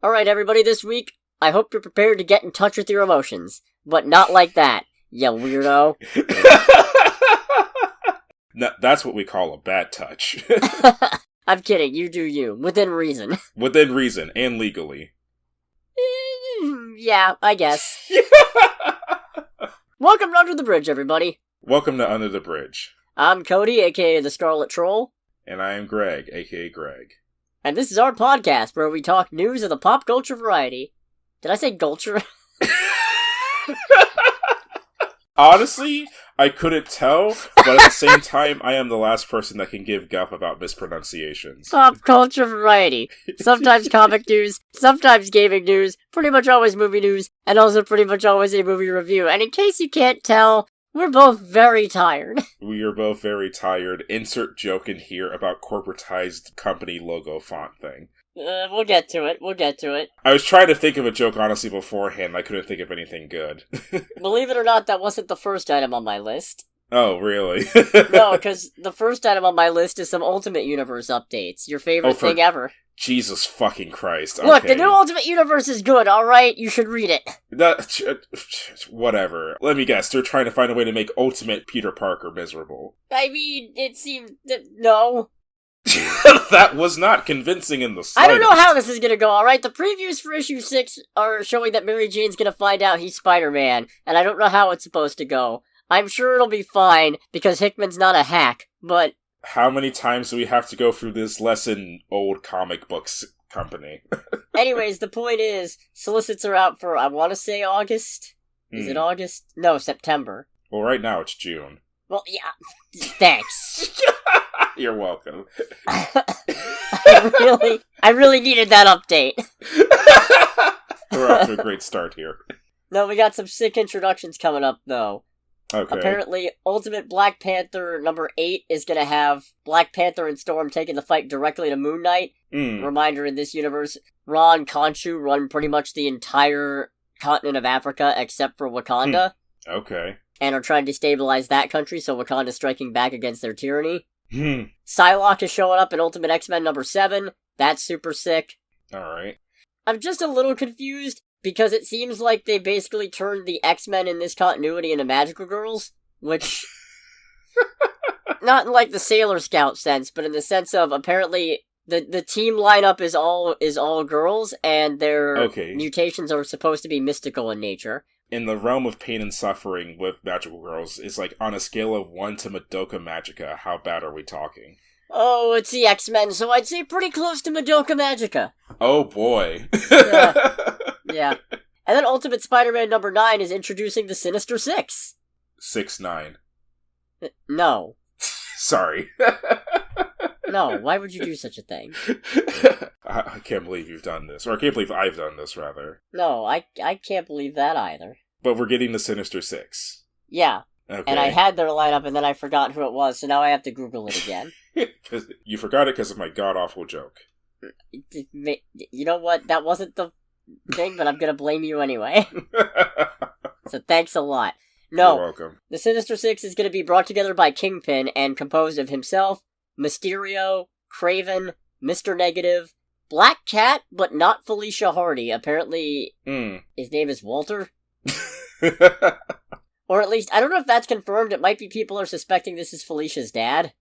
Alright, everybody, this week, I hope you're prepared to get in touch with your emotions. But not like that, you weirdo. No, that's what we call a bad touch. I'm kidding, you do you. Within reason. Within reason, and legally. Yeah, I guess. Welcome to Under the Bridge, everybody. Welcome to Under the Bridge. I'm Cody, aka the Scarlet Troll. And I am Greg, aka Greg. And this is our podcast where we talk news of the pop culture variety. Did I say culture? Honestly, I couldn't tell, but at the same time, I am the last person that can give guff about mispronunciations. Pop culture variety. Sometimes comic news, sometimes gaming news, pretty much always movie news, and also pretty much always a movie review. And in case you can't tell, we're both very tired. We are both very tired. Insert joke in here about corporatized company logo font thing. We'll get to it. I was trying to think of a joke, honestly, beforehand. I couldn't think of anything good. Believe it or not, that wasn't the first item on my list. Oh, really? No, because the first item on my list is some Ultimate Universe updates. Your favorite thing ever. Jesus fucking Christ. Look, okay. the new Ultimate Universe is good, alright? You should read it. Whatever. Let me guess, they're trying to find a way to make Ultimate Peter Parker miserable. I mean, it seemed... no. That was not convincing in the slightest. I don't know how this is gonna go, alright? The previews for issue 6 are showing that Mary Jane's gonna find out he's Spider-Man, and I don't know how it's supposed to go. I'm sure it'll be fine, because Hickman's not a hack, but... How many times do we have to go through this lesson, old comic books company? Anyways, the point is, solicits are out for, I want to say August? Is it August? No, September. Well, right now it's June. Well, yeah, thanks. You're welcome. I really needed that update. We're off to a great start here. No, we got some sick introductions coming up, though. Okay. Apparently, Ultimate Black Panther number 8 is gonna have Black Panther and Storm taking the fight directly to Moon Knight. Reminder, in this universe, Ra and Khonshu run pretty much the entire continent of Africa except for Wakanda. Okay. And are trying to destabilize that country, so Wakanda's striking back against their tyranny. Psylocke is showing up in Ultimate X-Men number 7. That's super sick. Alright. I'm just a little confused, because it seems like they basically turned the X-Men in this continuity into magical girls, which... not in, like, the Sailor Scout sense, but in the sense of, apparently, the team lineup is all girls, and their mutations are supposed to be mystical in nature. In the realm of pain and suffering with magical girls, it's like, on a scale of 1 to Madoka Magica, how bad are we talking? Oh, it's the X-Men, so I'd say pretty close to Madoka Magica. Oh boy. Yeah. And then Ultimate Spider-Man number 9 is introducing the Sinister Six. 6'9". No. Sorry. No, why would you do such a thing? I can't believe you've done this. Or I can't believe I've done this, rather. No, I can't believe that either. But we're getting the Sinister Six. Yeah. Okay. And I had their lineup and then I forgot who it was, so now I have to Google it again. You forgot it because of my god-awful joke. You know what? That wasn't the thing, but I'm gonna blame you anyway. So thanks a lot. No, you're welcome. The Sinister Six is gonna be brought together by Kingpin and composed of himself, Mysterio, Kraven, Mr. Negative, Black Cat, but not Felicia Hardy. Apparently, his name is Walter. Or at least, I don't know if that's confirmed. It might be people are suspecting this is Felicia's dad.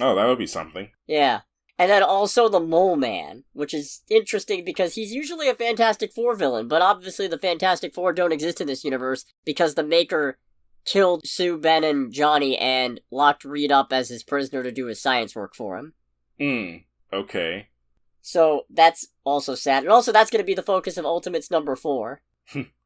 Oh, that would be something. Yeah. And then also the Mole Man, which is interesting because he's usually a Fantastic Four villain, but obviously the Fantastic Four don't exist in this universe because the Maker killed Sue, Ben, and Johnny and locked Reed up as his prisoner to do his science work for him. Okay. So that's also sad. And also that's going to be the focus of Ultimates number 4.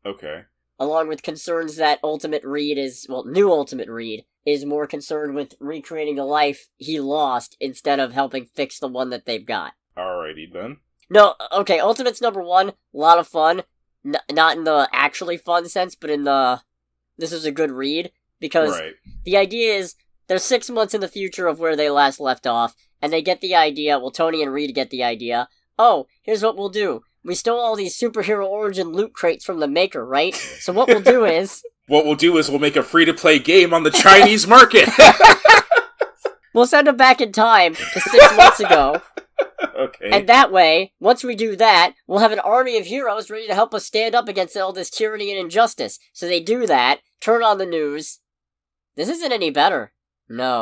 Okay. Along with concerns that new Ultimate Reed is more concerned with recreating a life he lost instead of helping fix the one that they've got. Alrighty then. No, okay, Ultimates number 1, a lot of fun. Not in the actually fun sense, but in the... This is a good read, because the idea is they're 6 months in the future of where they last left off, and they get the idea, Tony and Reed get the idea, oh, here's what we'll do. We stole all these superhero origin loot crates from the Maker, right? So what we'll do is... we'll make a free-to-play game on the Chinese market! We'll send them back in time to 6 months ago, Okay. And that way, once we do that, we'll have an army of heroes ready to help us stand up against all this tyranny and injustice. So they do that, turn on the news. This isn't any better. No.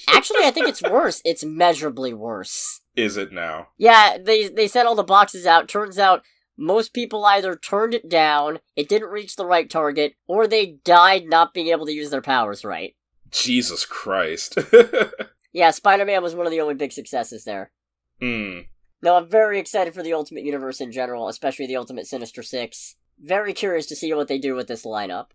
Actually, I think it's worse. It's measurably worse. Is it now? Yeah, they sent all the boxes out. Turns out most people either turned it down, it didn't reach the right target, or they died not being able to use their powers right. Jesus Christ. Yeah, Spider-Man was one of the only big successes there. No, I'm very excited for the Ultimate Universe in general, especially the Ultimate Sinister Six. Very curious to see what they do with this lineup.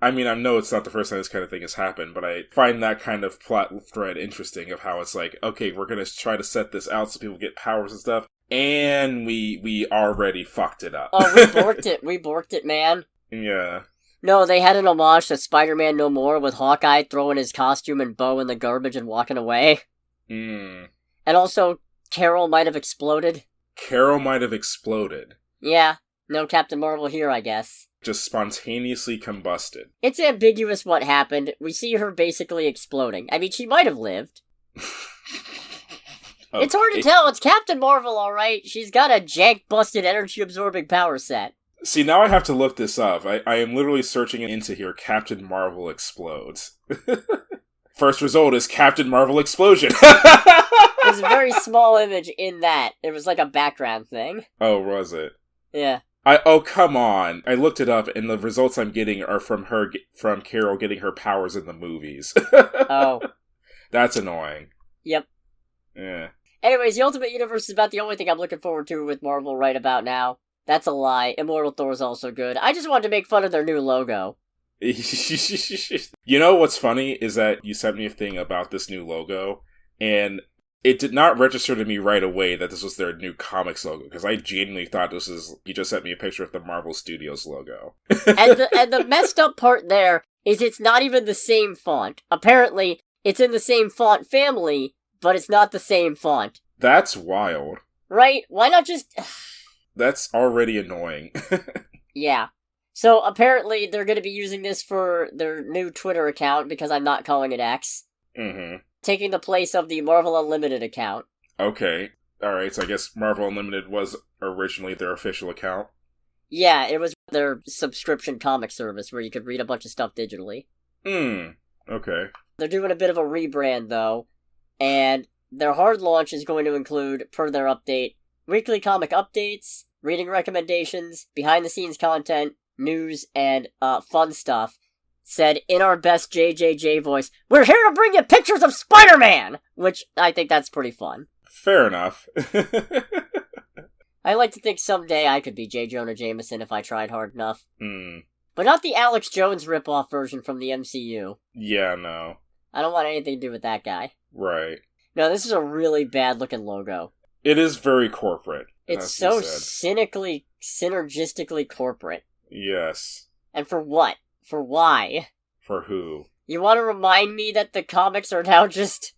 I mean, I know it's not the first time this kind of thing has happened, but I find that kind of plot thread interesting of how it's like, okay, we're gonna try to set this out so people get powers and stuff, and we already fucked it up. Oh, we borked it. We borked it, man. Yeah. No, they had an homage to Spider-Man No More with Hawkeye throwing his costume and bow in the garbage and walking away. And also, Carol might have exploded. Carol might have exploded. Yeah, no Captain Marvel here, I guess. Just spontaneously combusted. It's ambiguous what happened. We see her basically exploding. I mean, she might have lived. Okay. It's hard to tell. It's Captain Marvel, alright. She's got a jank-busted energy-absorbing power set. See, now I have to look this up. I am literally searching into here, Captain Marvel explodes. First result is Captain Marvel explosion. There's a very small image in that. It was like a background thing. Oh, was it? Yeah. Oh, come on. I looked it up, and the results I'm getting are from Carol getting her powers in the movies. Oh. That's annoying. Yep. Yeah. Anyways, the Ultimate Universe is about the only thing I'm looking forward to with Marvel right about now. That's a lie. Immortal Thor's also good. I just wanted to make fun of their new logo. You know what's funny is that you sent me a thing about this new logo, and it did not register to me right away that this was their new comics logo, because I genuinely thought you just sent me a picture of the Marvel Studios logo. and the messed up part there is it's not even the same font. Apparently, it's in the same font family, but it's not the same font. That's wild. Right? Why not just... That's already annoying. Yeah. So, apparently, they're going to be using this for their new Twitter account, because I'm not calling it X. Taking the place of the Marvel Unlimited account. Okay. Alright, so I guess Marvel Unlimited was originally their official account? Yeah, it was their subscription comic service, where you could read a bunch of stuff digitally. Okay. They're doing a bit of a rebrand, though, and their hard launch is going to include, per their update, weekly comic updates, reading recommendations, behind-the-scenes content, news, and fun stuff. Said, in our best JJJ voice, "We're here to bring you pictures of Spider-Man!" Which, I think that's pretty fun. Fair enough. I like to think someday I could be J. Jonah Jameson if I tried hard enough. But not the Alex Jones ripoff version from the MCU. Yeah, no. I don't want anything to do with that guy. Right. No, this is a really bad-looking logo. It is very corporate. It's so cynically, synergistically corporate. Yes. And for what? For why? For who? You want to remind me that the comics are now just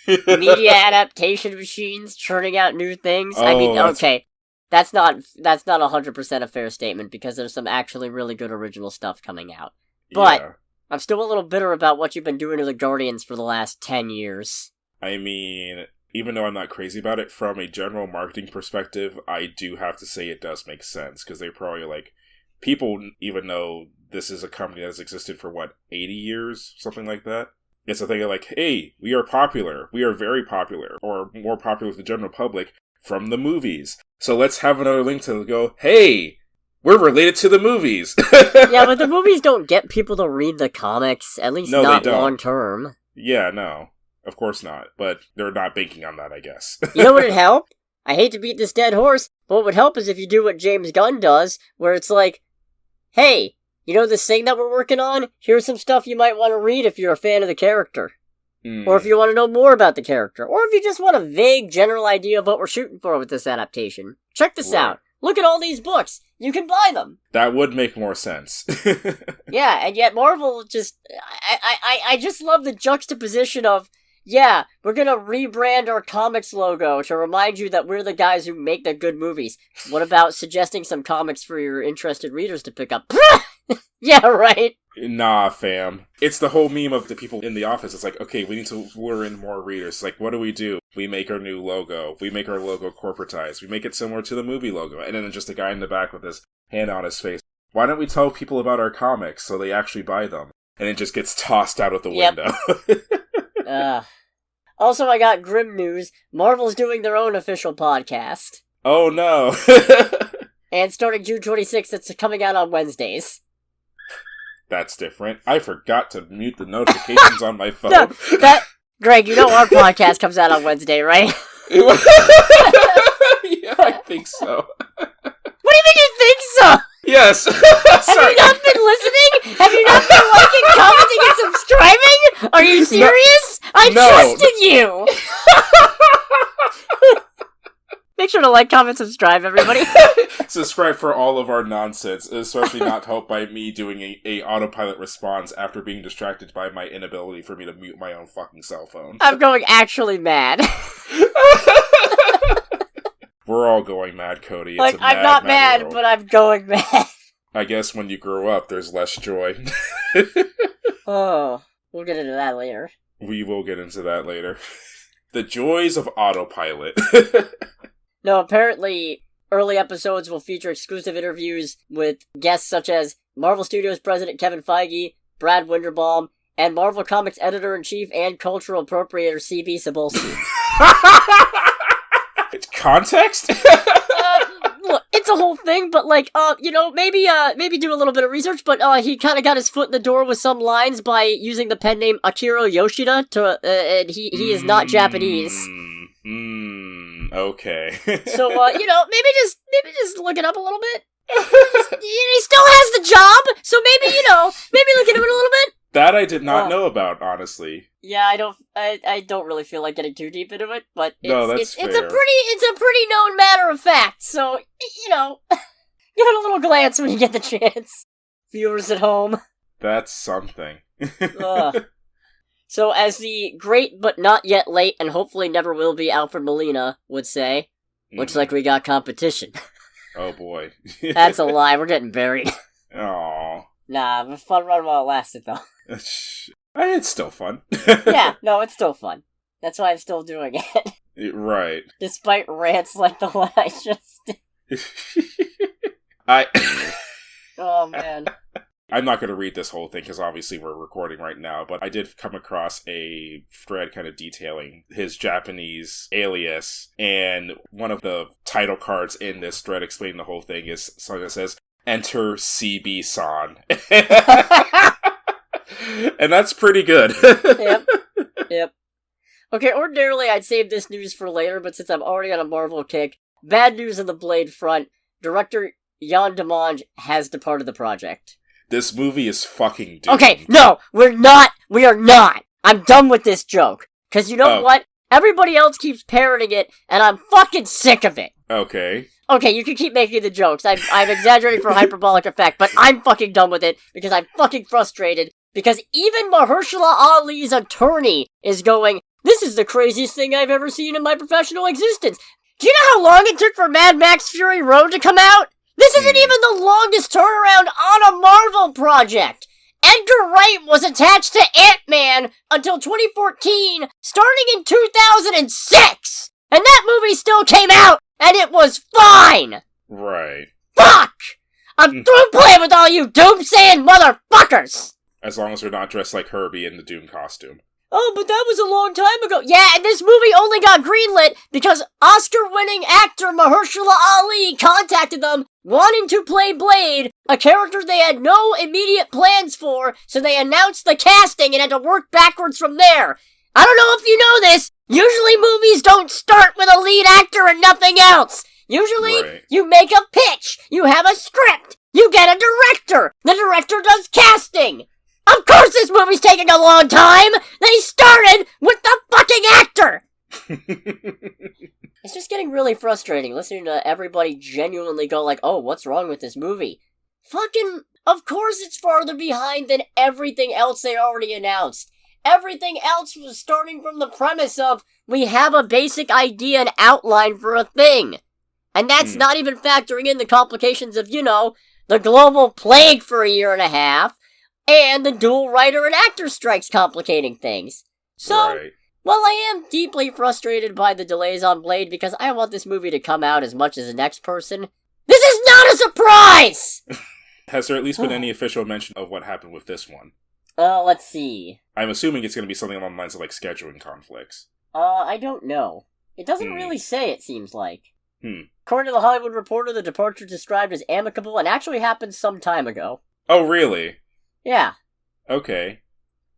media adaptation machines churning out new things? I mean, okay, that's not 100% a fair statement, because there's some actually really good original stuff coming out. But yeah. I'm still a little bitter about what you've been doing to the Guardians for the last 10 years. I mean, even though I'm not crazy about it, from a general marketing perspective, I do have to say it does make sense, because they're probably like, people even know this is a company that's existed for, 80 years? Something like that? It's a thing of like, hey, we are popular. We are very popular, or more popular with the general public, from the movies. So let's have another link to go, hey, we're related to the movies. Yeah, but the movies don't get people to read the comics, at least not long term. Yeah, no. Of course not. But they're not banking on that, I guess. You know what would help? I hate to beat this dead horse, but what would help is if you do what James Gunn does, where it's like, hey, you know this thing that we're working on? Here's some stuff you might want to read if you're a fan of the character. Or if you want to know more about the character. Or if you just want a vague general idea of what we're shooting for with this adaptation. Check this out. Look at all these books. You can buy them. That would make more sense. Yeah, and yet Marvel just... I just love the juxtaposition of, yeah, we're gonna rebrand our comics logo to remind you that we're the guys who make the good movies. What about suggesting some comics for your interested readers to pick up? Yeah, right. Nah, fam. It's the whole meme of the people in the office. It's like, okay, we need to lure in more readers. Like, what do? We make our new logo. We make our logo corporatized. We make it similar to the movie logo. And then just a guy in the back with his hand on his face. Why don't we tell people about our comics so they actually buy them? And it just gets tossed out of the window. Also, I got grim news. Marvel's doing their own official podcast. Oh, no. And starting June 26th, it's coming out on Wednesdays. That's different. I forgot to mute the notifications on my phone. No, Greg, you know our podcast comes out on Wednesday, right? Yeah, I think so. What do you mean you think so? Yes. Have you not been listening? Have you not been liking, commenting, and subscribing? Are you serious? I trusted you! Make sure to like, comment, subscribe, everybody. Subscribe for all of our nonsense, especially not helped by me doing a autopilot response after being distracted by my inability for me to mute my own fucking cell phone. I'm going actually mad. We're all going mad, Cody. It's I'm not mad, world. But I'm going mad. I guess when you grow up, there's less joy. Oh, we'll get into that later. We will get into that later. The joys of autopilot. No, apparently, early episodes will feature exclusive interviews with guests such as Marvel Studios President Kevin Feige, Brad Winderbaum, and Marvel Comics Editor-in-Chief and Cultural Appropriator C.B. Cebulski. Context? Look, it's a whole thing, but maybe do a little bit of research, but he kind of got his foot in the door with some lines by using the pen name Akira Yoshida, and he is not Japanese. Okay. So, maybe just look it up a little bit. He still has the job, so maybe look into it a little bit. That I did not know about, honestly. Yeah, I don't really feel like getting too deep into it, but it's fair. It's a pretty known matter of fact, so, give it a little glance when you get the chance. Viewers at home. That's something. So, as the great but not yet late, and hopefully never will be Alfred Molina would say, looks like we got competition. Oh boy. That's a lie, we're getting buried. Aww. Nah, it was a fun run while it lasted, though. It's still fun. Yeah, no, it's still fun. That's why I'm still doing it. Right. Despite rants like the one I just did. Oh, man. I'm not going to read this whole thing because obviously we're recording right now, but I did come across a thread kind of detailing his Japanese alias, and one of the title cards in this thread explaining the whole thing is something that says, "Enter CB-san." And that's pretty good. Yep. Okay, ordinarily I'd save this news for later, but since I'm already on a Marvel kick, bad news on the Blade front. Director Jan Demange has departed the project. This movie is fucking doomed. Okay, no, we're not. We are not. I'm done with this joke. Because you know what? Everybody else keeps parroting it, and I'm fucking sick of it. Okay, you can keep making the jokes. I'm exaggerating for hyperbolic effect, but I'm fucking done with it because I'm fucking frustrated. Because even Mahershala Ali's attorney is going, "This is the craziest thing I've ever seen in my professional existence." Do you know how long it took for Mad Max Fury Road to come out? This isn't even the longest turnaround on a Marvel project. Edgar Wright was attached to Ant-Man until 2014, starting in 2006! And that movie still came out, and it was fine! Right. Fuck! I'm through playing with all you doom-saying motherfuckers! As long as they're not dressed like Herbie in the Doom costume. Oh, but that was a long time ago. Yeah, and this movie only got greenlit because Oscar-winning actor Mahershala Ali contacted them wanting to play Blade, a character they had no immediate plans for, so they announced the casting and had to work backwards from there. I don't know if you know this, usually movies don't start with a lead actor and nothing else. Usually, you make a pitch, you have a script, you get a director, the director does casting. Of course this movie's taking a long time! They started with the fucking actor! It's just getting really frustrating listening to everybody genuinely go like, "Oh, what's wrong with this movie?" Fucking, of course it's farther behind than everything else they already announced. Everything else was starting from the premise of, we have a basic idea and outline for a thing. And that's not even factoring in the complications of, the global plague for a year and a half, and the dual writer and actor strikes complicating things. So, right. while I am deeply frustrated by the delays on Blade because I want this movie to come out as much as the next person, this is not a surprise! Has there at least been any official mention of what happened with this one? Let's see. I'm assuming it's going to be something along the lines of, like, scheduling conflicts. I don't know. It doesn't really say, it seems like. Hmm. According to the Hollywood Reporter, the departure described as amicable and actually happened some time ago. Oh, really? Yeah. Okay.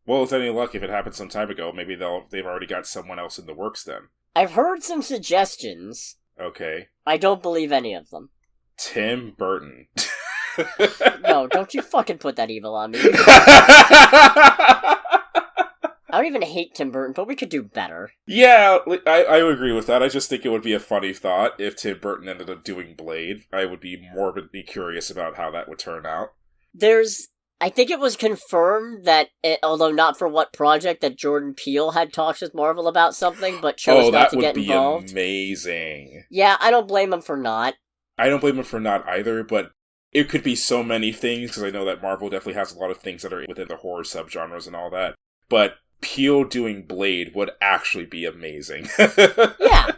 Well, with any luck, if it happened some time ago, maybe they've already got someone else in the works then. I've heard some suggestions. Okay. I don't believe any of them. Tim Burton. No, don't you fucking put that evil on me. I don't even hate Tim Burton, but we could do better. Yeah, I would agree with that. I just think it would be a funny thought if Tim Burton ended up doing Blade. I would be morbidly curious about how that would turn out. I think it was confirmed that, although not for what project, that Jordan Peele had talks with Marvel about something, but chose not to get involved. Oh, that would be amazing. Yeah, I don't blame him for not. I don't blame him for not either, but it could be so many things, because I know that Marvel definitely has a lot of things that are within the horror subgenres and all that. But Peele doing Blade would actually be amazing. Yeah.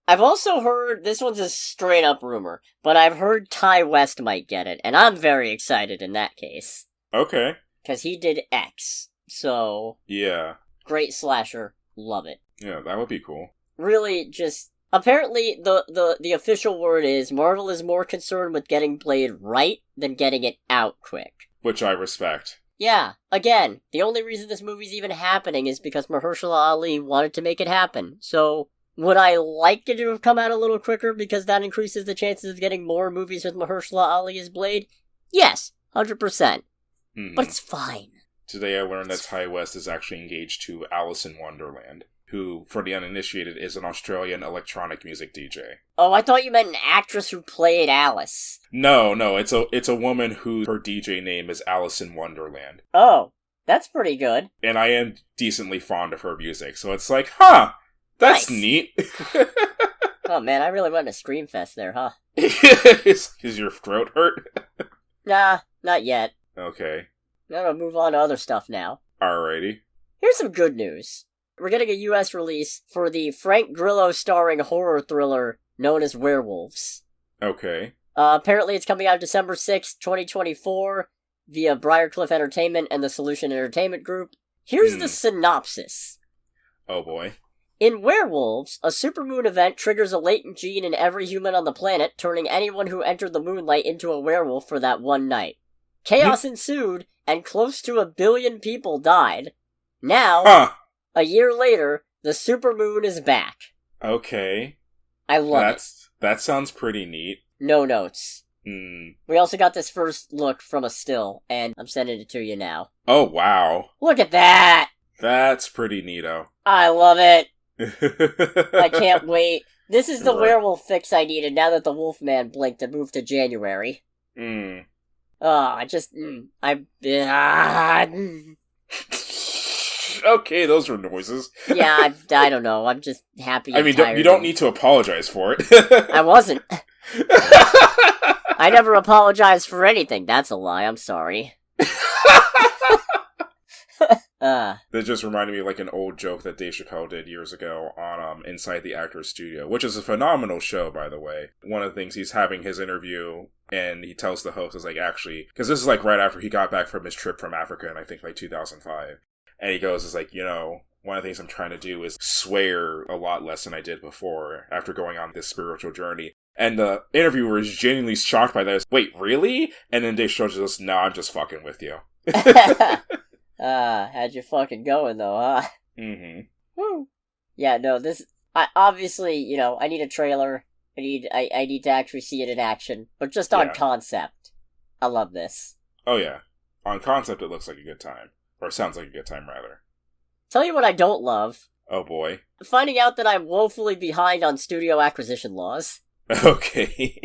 I've also heard, this one's a straight up rumor, but I've heard Ty West might get it, and I'm very excited in that case. Okay. Because he did X, so... Yeah. Great slasher, love it. Yeah, that would be cool. Really, just... Apparently, the official word is Marvel is more concerned with getting Blade right than getting it out quick. Which I respect. Yeah, again, the only reason this movie's even happening is because Mahershala Ali wanted to make it happen, so... Would I like it to have come out a little quicker because that increases the chances of getting more movies with Mahershala Ali as Blade? Yes, 100%. Mm-hmm. But it's fine. Today I learned that Ty West is actually engaged to Alice in Wonderland, who, for the uninitiated, is an Australian electronic music DJ. Oh, I thought you meant an actress who played Alice. No, it's a woman who her DJ name is Alice in Wonderland. Oh, that's pretty good. And I am decently fond of her music, so it's like, huh! That's nice. Neat. Oh man, I really went to Screamfest there, huh? Is your throat hurt? Nah, not yet. Okay. I'm gonna move on to other stuff now. Alrighty. Here's some good news. We're getting a US release for the Frank Grillo starring horror thriller known as Werewolves. Okay. Apparently it's coming out December 6th, 2024 via Briarcliff Entertainment and the Solution Entertainment Group. Here's the synopsis. Oh boy. In Werewolves, a supermoon event triggers a latent gene in every human on the planet, turning anyone who entered the moonlight into a werewolf for that one night. Chaos ensued, and close to 1 billion people died. Now, a year later, the supermoon is back. Okay. I love it. That sounds pretty neat. No notes. Mm. We also got this first look from a still, and I'm sending it to you now. Oh, wow. Look at that! That's pretty neato. I love it! I can't wait. This is the werewolf fix I needed now that the Wolfman blinked and moved to January. Mm. Okay, those were noises. Yeah, I don't know. I'm just happy. I mean, you don't need to apologize for it. I wasn't. I never apologize for anything. That's a lie. I'm sorry. That just reminded me of like an old joke that Dave Chappelle did years ago on Inside the Actors Studio, which is a phenomenal show, by the way. One of the things he's having his interview, and he tells the host is like, actually, because this is like right after he got back from his trip from Africa in I think like 2005, and he goes, is like, you know, one of the things I'm trying to do is swear a lot less than I did before after going on this spiritual journey. And the interviewer is genuinely shocked by that. Wait, really? And then Dave Chappelle just, no, I'm just fucking with you. How'd you fucking going though, huh? Mm-hmm. Woo. Yeah, no, I obviously, you know, I need a trailer. I need to actually see it in action. But just on concept, I love this. Oh yeah. On concept, it looks like a good time. Or sounds like a good time, rather. Tell you what I don't love. Oh boy. Finding out that I'm woefully behind on studio acquisition laws. Okay.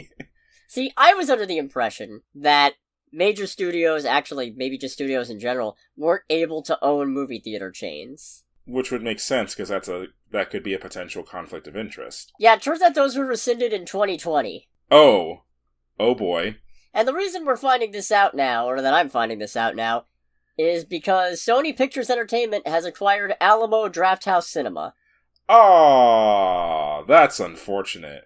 See, I was under the impression that major studios, actually, maybe just studios in general, weren't able to own movie theater chains. Which would make sense, because that could be a potential conflict of interest. Yeah, it turns out those were rescinded in 2020. Oh. Oh boy. And the reason we're finding this out now, or that I'm finding this out now, is because Sony Pictures Entertainment has acquired Alamo Drafthouse Cinema. Oh, that's unfortunate.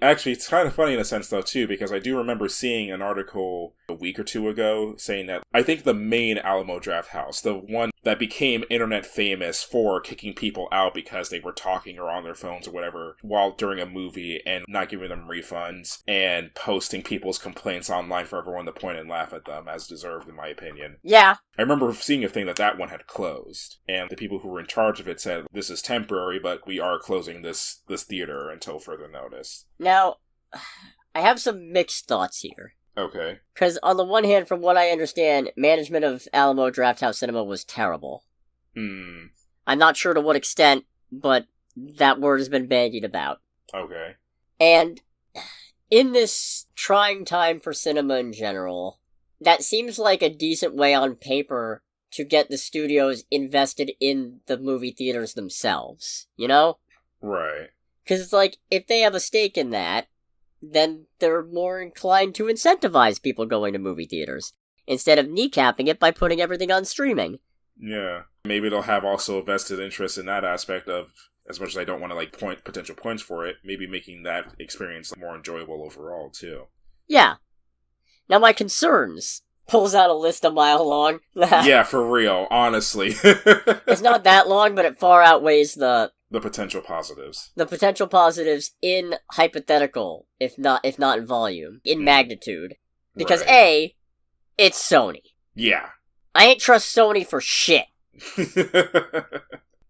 Actually, it's kind of funny in a sense, though, too, because I do remember seeing an article a week or two ago saying that I think the main Alamo Drafthouse, the one that became internet famous for kicking people out because they were talking or on their phones or whatever while during a movie and not giving them refunds and posting people's complaints online for everyone to point and laugh at them, as deserved, in my opinion. Yeah. I remember seeing a thing that one had closed, and the people who were in charge of it said, this is temporary, but we are closing this theater until further notice. Now, I have some mixed thoughts here. Okay. Because on the one hand, from what I understand, management of Alamo Drafthouse Cinema was terrible. I'm not sure to what extent, but that word has been bandied about. Okay. And in this trying time for cinema in general, that seems like a decent way on paper to get the studios invested in the movie theaters themselves, you know? Right. Because it's like, if they have a stake in that, then they're more inclined to incentivize people going to movie theaters, instead of kneecapping it by putting everything on streaming. Yeah. Maybe they'll have also a vested interest in that aspect of, as much as I don't want to point potential points for it, maybe making that experience more enjoyable overall, too. Yeah. Now my concerns pulls out a list a mile long. Yeah, for real, honestly. It's not that long, but it far outweighs the potential positives. The potential positives in hypothetical, if not in volume, in magnitude. Because right. A, it's Sony. Yeah. I ain't trust Sony for shit.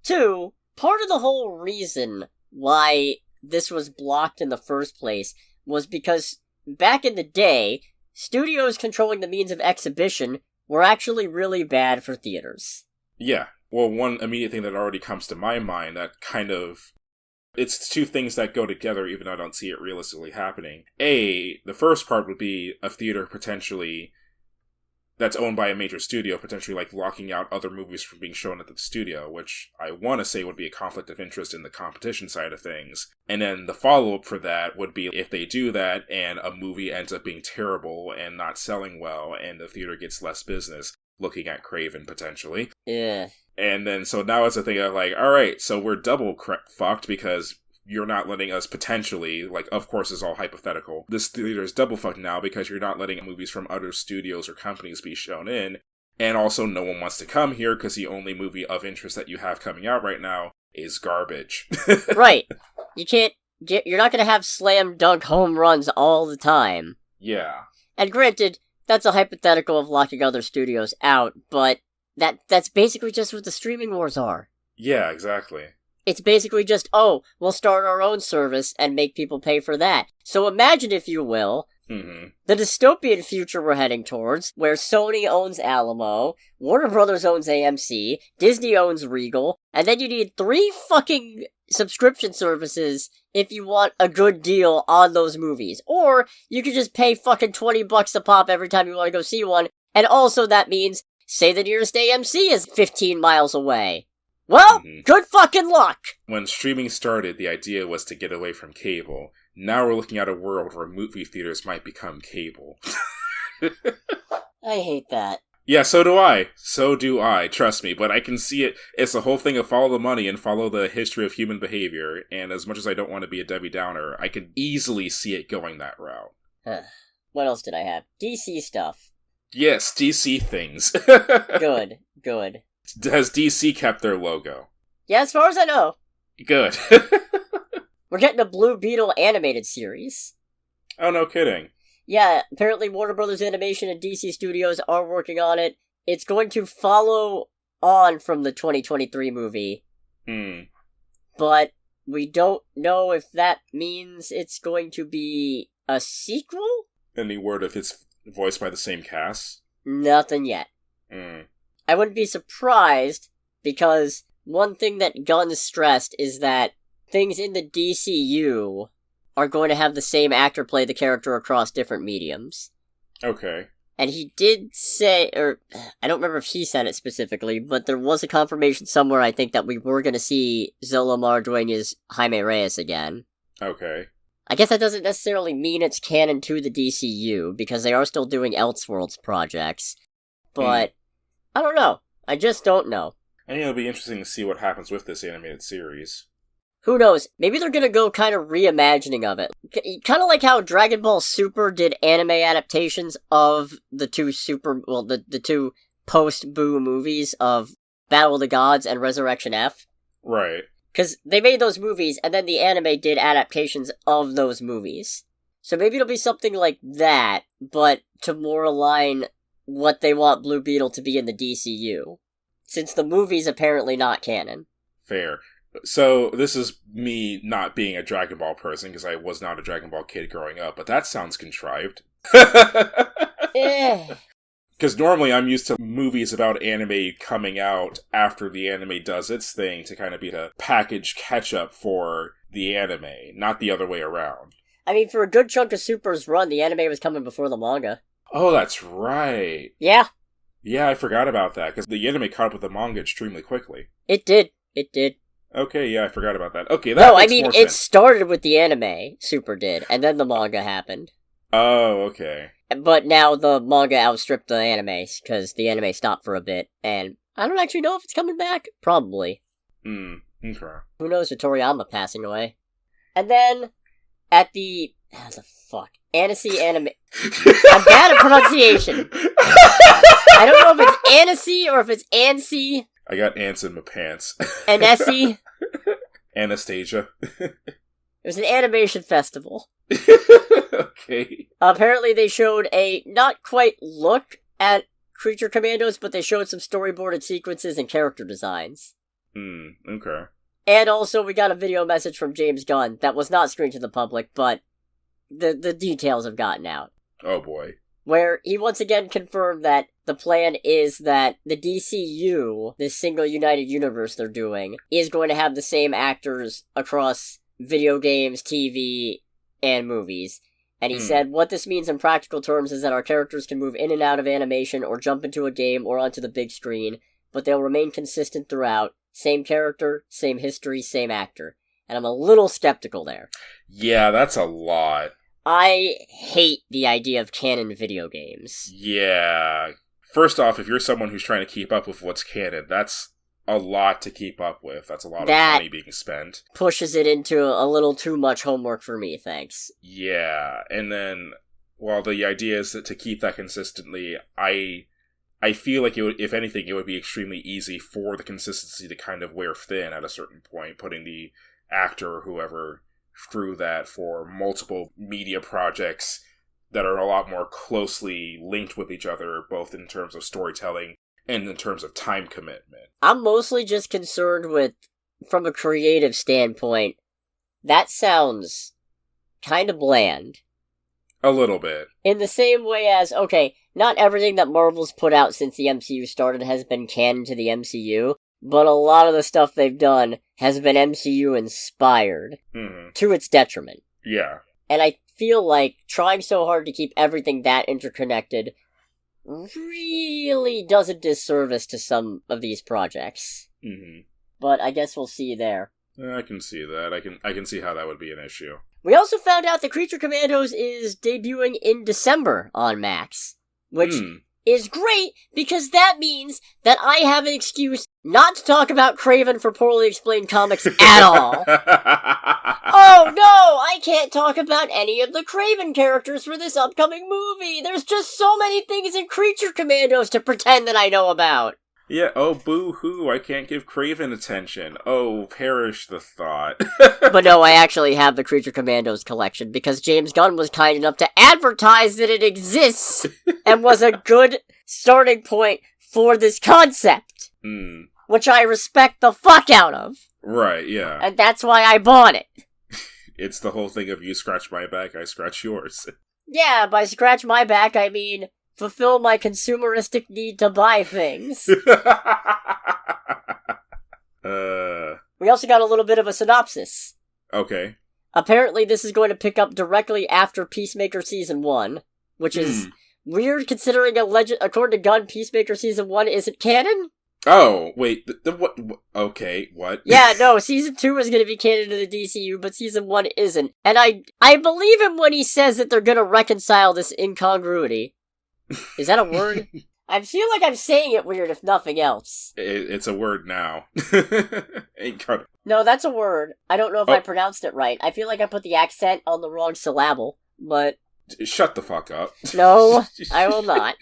2, part of the whole reason why this was blocked in the first place was because back in the day, studios controlling the means of exhibition were actually really bad for theaters. Yeah. Well, one immediate thing that already comes to my mind that kind of... It's two things that go together, even though I don't see it realistically happening. A, the first part would be a theater potentially that's owned by a major studio, potentially locking out other movies from being shown at the studio, which I want to say would be a conflict of interest in the competition side of things. And then the follow-up for that would be if they do that and a movie ends up being terrible and not selling well and the theater gets less business, looking at Craven potentially. Yeah. And then, so now it's a thing of alright, so we're double fucked because you're not letting us potentially, of course it's all hypothetical, this theater is double fucked now because you're not letting movies from other studios or companies be shown in, and also no one wants to come here because the only movie of interest that you have coming out right now is garbage. Right. You're not gonna have slam dunk home runs all the time. Yeah. And granted, that's a hypothetical of locking other studios out, but that's basically just what the streaming wars are. Yeah, exactly. It's basically just, we'll start our own service and make people pay for that. So imagine, if you will, the dystopian future we're heading towards, where Sony owns Alamo, Warner Brothers owns AMC, Disney owns Regal, and then you need 3 fucking subscription services if you want a good deal on those movies. Or you could just pay fucking $20 a pop every time you want to go see one, and also that means, say the nearest AMC is 15 miles away. Well, good fucking luck! When streaming started, the idea was to get away from cable. Now we're looking at a world where movie theaters might become cable. I hate that. Yeah, so do I. So do I, trust me. But I can see it. It's the whole thing of follow the money and follow the history of human behavior. And as much as I don't want to be a Debbie Downer, I can easily see it going that route. What else did I have? DC stuff. Yes, DC things. Good. Has DC kept their logo? Yeah, as far as I know. Good. We're getting a Blue Beetle animated series. Oh, no kidding. Yeah, apparently Warner Brothers Animation and DC Studios are working on it. It's going to follow on from the 2023 movie. But we don't know if that means it's going to be a sequel? Any word if it's voiced by the same cast? Nothing yet. I wouldn't be surprised, because one thing that Gunn stressed is that things in the DCU are going to have the same actor play the character across different mediums. Okay. And he did say, or I don't remember if he said it specifically, but there was a confirmation somewhere, I think, that we were going to see Zola Mardueña's Jaime Reyes again. Okay. I guess that doesn't necessarily mean it's canon to the DCU, because they are still doing Elseworlds projects. But, I don't know. I just don't know. I think it'll be interesting to see what happens with this animated series. Who knows? Maybe they're gonna go kind of reimagining of it. Kind of like how Dragon Ball Super did anime adaptations of the two the two post-Boo movies of Battle of the Gods and Resurrection F. Right. Because they made those movies, and then the anime did adaptations of those movies. So maybe it'll be something like that, but to more align what they want Blue Beetle to be in the DCU. Since the movie's apparently not canon. Fair. So, this is me not being a Dragon Ball person, because I was not a Dragon Ball kid growing up, but that sounds contrived. Because normally I'm used to movies about anime coming out after the anime does its thing to kind of be a package catch-up for the anime, not the other way around. I mean, for a good chunk of Super's run, the anime was coming before the manga. Oh, that's right. Yeah. Yeah, I forgot about that, because the anime caught up with the manga extremely quickly. It did. Okay, yeah, I forgot about that. Okay, that makes more sense. It started with the anime, Super did, and then the manga happened. Oh, okay. But now the manga outstripped the anime, because the anime stopped for a bit, and I don't actually know if it's coming back. Probably. Okay. Who knows with Toriyama passing away. And then, at the... Annecy Anime... I'm bad at pronunciation. I don't know if it's Annecy or if it's Annecy. I got ants in my pants. Annecy. Anastasia. There's an animation festival. Okay. Apparently they showed a not quite look at Creature Commandos, but they showed some storyboarded sequences and character designs. Okay. And also we got a video message from James Gunn that was not screened to the public, but the details have gotten out. Oh boy. Where he once again confirmed that the plan is that the DCU, this single united universe they're doing, is going to have the same actors across video games, TV, and movies. And he said, what this means in practical terms is that our characters can move in and out of animation or jump into a game or onto the big screen, but they'll remain consistent throughout. Same character, same history, same actor. And I'm a little skeptical there. Yeah, that's a lot. I hate the idea of canon video games. Yeah. First off, if you're someone who's trying to keep up with what's canon, that's a lot to keep up with. That's a lot of money being spent. Pushes it into a little too much homework for me, thanks. Yeah, and then, while the idea is that to keep that consistently, I feel like, if anything, it would be extremely easy for the consistency to kind of wear thin at a certain point, putting the actor or whoever through that for multiple media projects that are a lot more closely linked with each other, both in terms of storytelling and in terms of time commitment. I'm mostly just concerned with, from a creative standpoint, that sounds kind of bland. A little bit. In the same way as, okay, not everything that Marvel's put out since the MCU started has been canon to the MCU, but a lot of the stuff they've done has been MCU-inspired, to its detriment. Yeah. And I feel like trying so hard to keep everything that interconnected really does a disservice to some of these projects. But I guess we'll see there. I can see that. I can see how that would be an issue. We also found out that Creature Commandos is debuting in December on Max, which is great because that means that I have an excuse not to talk about Kraven for Poorly Explained Comics at all. Oh no, I can't talk about any of the Kraven characters for this upcoming movie. There's just so many things in Creature Commandos to pretend that I know about. Yeah, oh boo-hoo, I can't give Kraven attention. Oh, perish the thought. But no, I actually have the Creature Commandos collection because James Gunn was kind enough to advertise that it exists and was a good starting point for this concept. Which I respect the fuck out of. Right, yeah. And that's why I bought it. It's the whole thing of you scratch my back, I scratch yours. Yeah, by scratch my back, I mean fulfill my consumeristic need to buy things. We also got a little bit of a synopsis. Okay. Apparently this is going to pick up directly after Peacemaker Season 1, which is weird considering according to Gunn, Peacemaker Season 1 isn't canon? Oh, wait, the what? Okay, what? Yeah, no, season 2 is going to be canon to the DCU, but season 1 isn't. And I believe him when he says that they're going to reconcile this incongruity. Is that a word? I feel like I'm saying it weird, if nothing else. It's a word now. No, that's a word. I don't know if I pronounced it right. I feel like I put the accent on the wrong syllable, but... Shut the fuck up. No, I will not.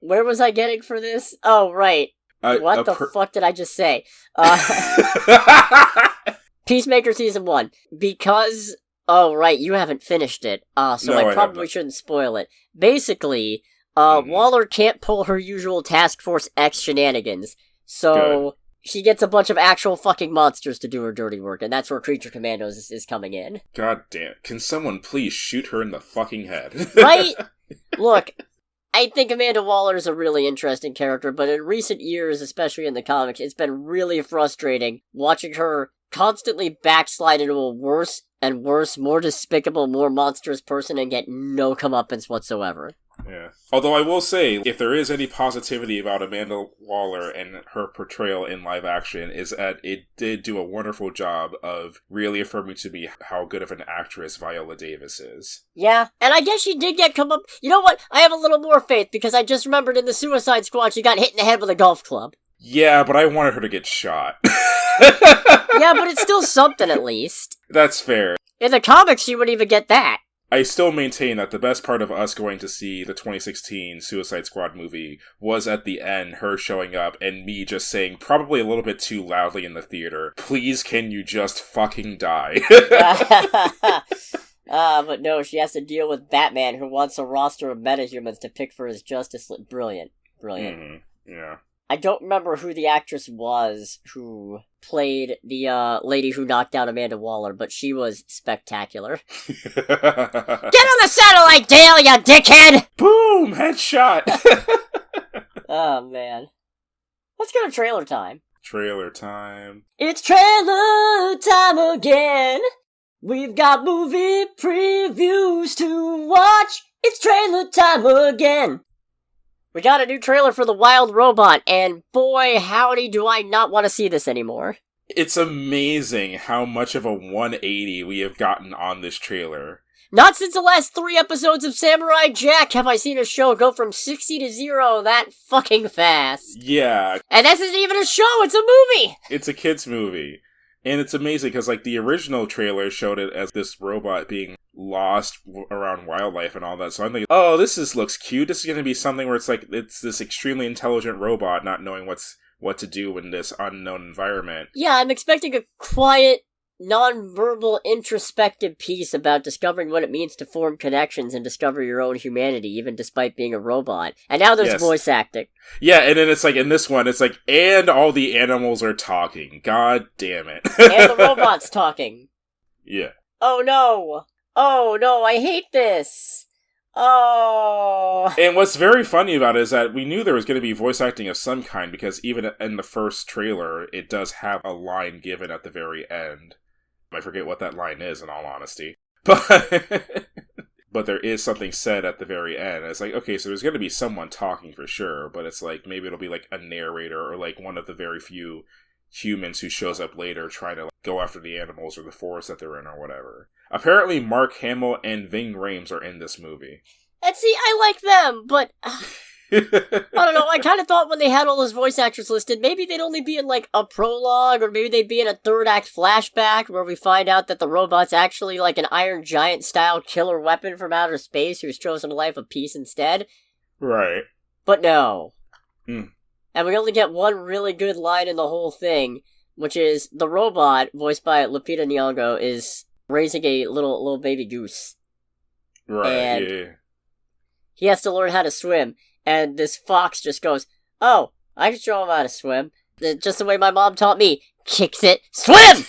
Where was I getting for this? Oh, right. What the fuck did I just say? Peacemaker Season 1. Because... Oh, right, you haven't finished it. So I probably shouldn't spoil it. Basically, Waller can't pull her usual Task Force X shenanigans. So she gets a bunch of actual fucking monsters to do her dirty work, and that's where Creature Commandos is coming in. God damn. Can someone please shoot her in the fucking head? Right? Look... I think Amanda Waller is a really interesting character, but in recent years, especially in the comics, it's been really frustrating watching her constantly backslide into a worse and worse, more despicable, more monstrous person and get no comeuppance whatsoever. Yeah. Although I will say, if there is any positivity about Amanda Waller and her portrayal in live action, is that it did do a wonderful job of really affirming to me how good of an actress Viola Davis is. Yeah, and I guess she did get come up. You know what? I have a little more faith, because I just remembered in the Suicide Squad she got hit in the head with a golf club. Yeah, but I wanted her to get shot. Yeah, but it's still something at least. That's fair. In the comics, she wouldn't even get that. I still maintain that the best part of us going to see the 2016 Suicide Squad movie was at the end, her showing up and me just saying, probably a little bit too loudly in the theater, please can you just fucking die? But no, she has to deal with Batman, who wants a roster of metahumans to pick for his Justice League. Brilliant. Mm-hmm. Yeah. I don't remember who the actress was who played the lady who knocked out Amanda Waller, but she was spectacular. Get on the satellite, Dale, you dickhead! Boom! Headshot! Oh, man. Let's go to trailer time. Trailer time. It's trailer time again! We've got movie previews to watch! It's trailer time again! We got a new trailer for The Wild Robot, and boy, howdy do I not want to see this anymore. It's amazing how much of a 180 we have gotten on this trailer. Not since the last 3 episodes of Samurai Jack have I seen a show go from 60 to 0 that fucking fast. Yeah. And this isn't even a show, it's a movie! It's a kid's movie. And it's amazing because, like, the original trailer showed it as this robot being lost around wildlife and all that. So I'm thinking, oh, looks cute. This is going to be something where it's like, it's this extremely intelligent robot not knowing what to do in this unknown environment. Yeah, I'm expecting a quiet, non-verbal, introspective piece about discovering what it means to form connections and discover your own humanity, even despite being a robot. And now there's voice acting. Yeah, and then it's like, in this one, it's like, and all the animals are talking. God damn it. And the robot's talking. Yeah. Oh no! Oh no, I hate this! Oh! And what's very funny about it is that we knew there was going to be voice acting of some kind, because even in the first trailer, it does have a line given at the very end. I forget what that line is, in all honesty. But there is something said at the very end. It's like, okay, so there's going to be someone talking for sure, but it's like, maybe it'll be like a narrator, or like one of the very few humans who shows up later trying to go after the animals or the forest that they're in or whatever. Apparently Mark Hamill and Ving Rhames are in this movie. And see, I like them, but... I don't know, I kind of thought when they had all those voice actors listed, maybe they'd only be in, like, a prologue, or maybe they'd be in a third-act flashback, where we find out that the robot's actually, like, an Iron Giant-style killer weapon from outer space who's chosen a life of peace instead. Right. But no. Hmm. And we only get one really good line in the whole thing, which is the robot, voiced by Lupita Nyong'o, is raising a little baby goose. Right, and yeah. He has to learn how to swim. And this fox just goes, oh, I can show him how to swim. Just the way my mom taught me. Kicks it, swim!